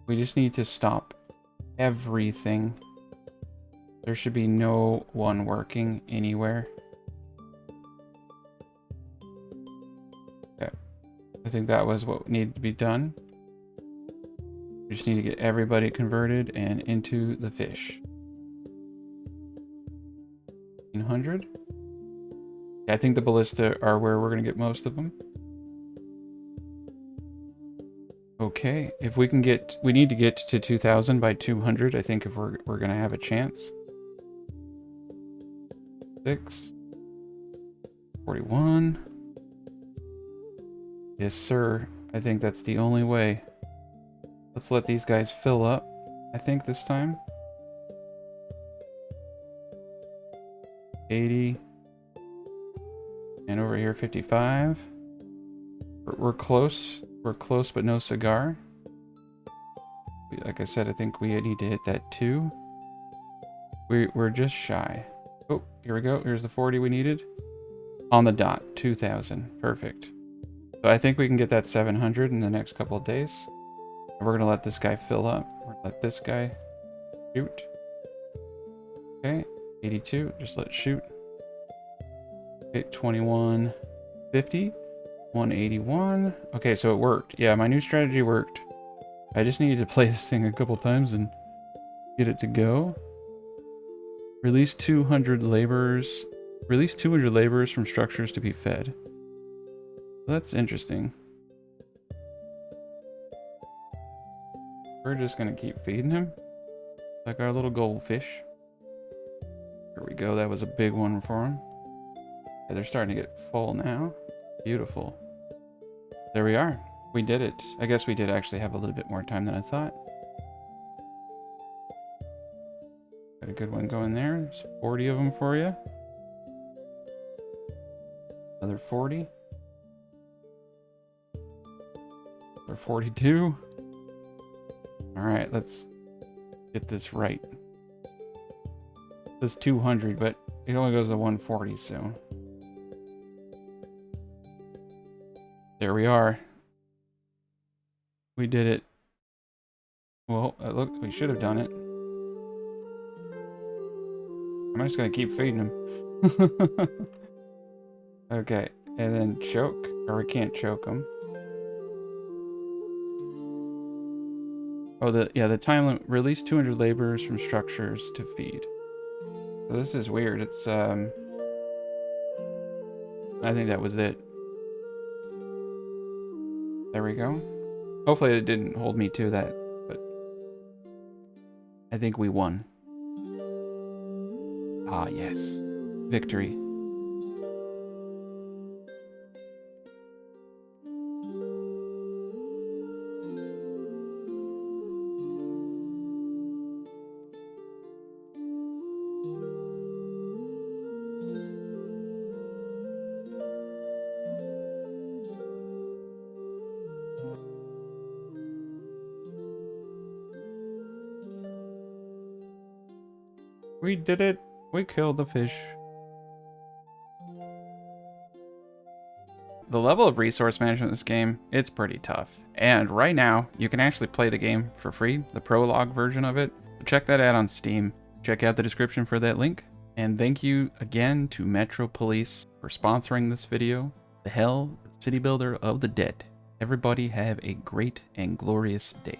We just need to stop everything. There should be no one working anywhere. Okay. I think that was what needed to be done. We just need to get everybody converted and into the fish. 100. Yeah, I think the ballista are where we're going to get most of them. Okay, if we can we need to get to 2,000 by 200, I think, if we're going to have a chance. 6. 41. Yes, sir. I think that's the only way. Let's let these guys fill up, I think, this time. 80. And over here, 55. We're close. We're close, but no cigar. Like I said, I think we need to hit that 2. We're just shy. Oh, here we go. Here's the 40 we needed. On the dot, 2,000. Perfect. So I think we can get that 700 in the next couple of days. And we're gonna let this guy fill up. We're gonna let this guy shoot. Okay, 82. Just let it shoot. Okay, 2150. 181. Okay, so it worked. Yeah, my new strategy worked. I just needed to play this thing a couple times and get it to go. Release 200 laborers. Release 200 laborers from structures to be fed. That's interesting. We're just gonna keep feeding him. Like our little goldfish. Here we go. That was a big one for him. Yeah, they're starting to get full now. Beautiful. There we are. We did it. I guess we did actually have a little bit more time than I thought. Got a good one going there. There's 40 of them for you. Another 40. Another 42. Alright, let's get this right. This is 200, but it only goes to 140, so. There we are. We did it. Well, look, we should have done it. I'm just gonna keep feeding him. Okay, and then choke, or we can't choke him. Oh, the time limit. Release 200 laborers from structures to feed. So this is weird. It's I think that was it. There we go. Hopefully it didn't hold me to that, but I think we won. Ah, yes. Victory. We did it. We killed the fish. The level of resource management in this game, it's pretty tough. And right now, you can actually play the game for free, the prologue version of it. So check that out on Steam. Check out the description for that link. And thank you again to Metro Police for sponsoring this video. The Hell, City Builder of the Dead. Everybody have a great and glorious day.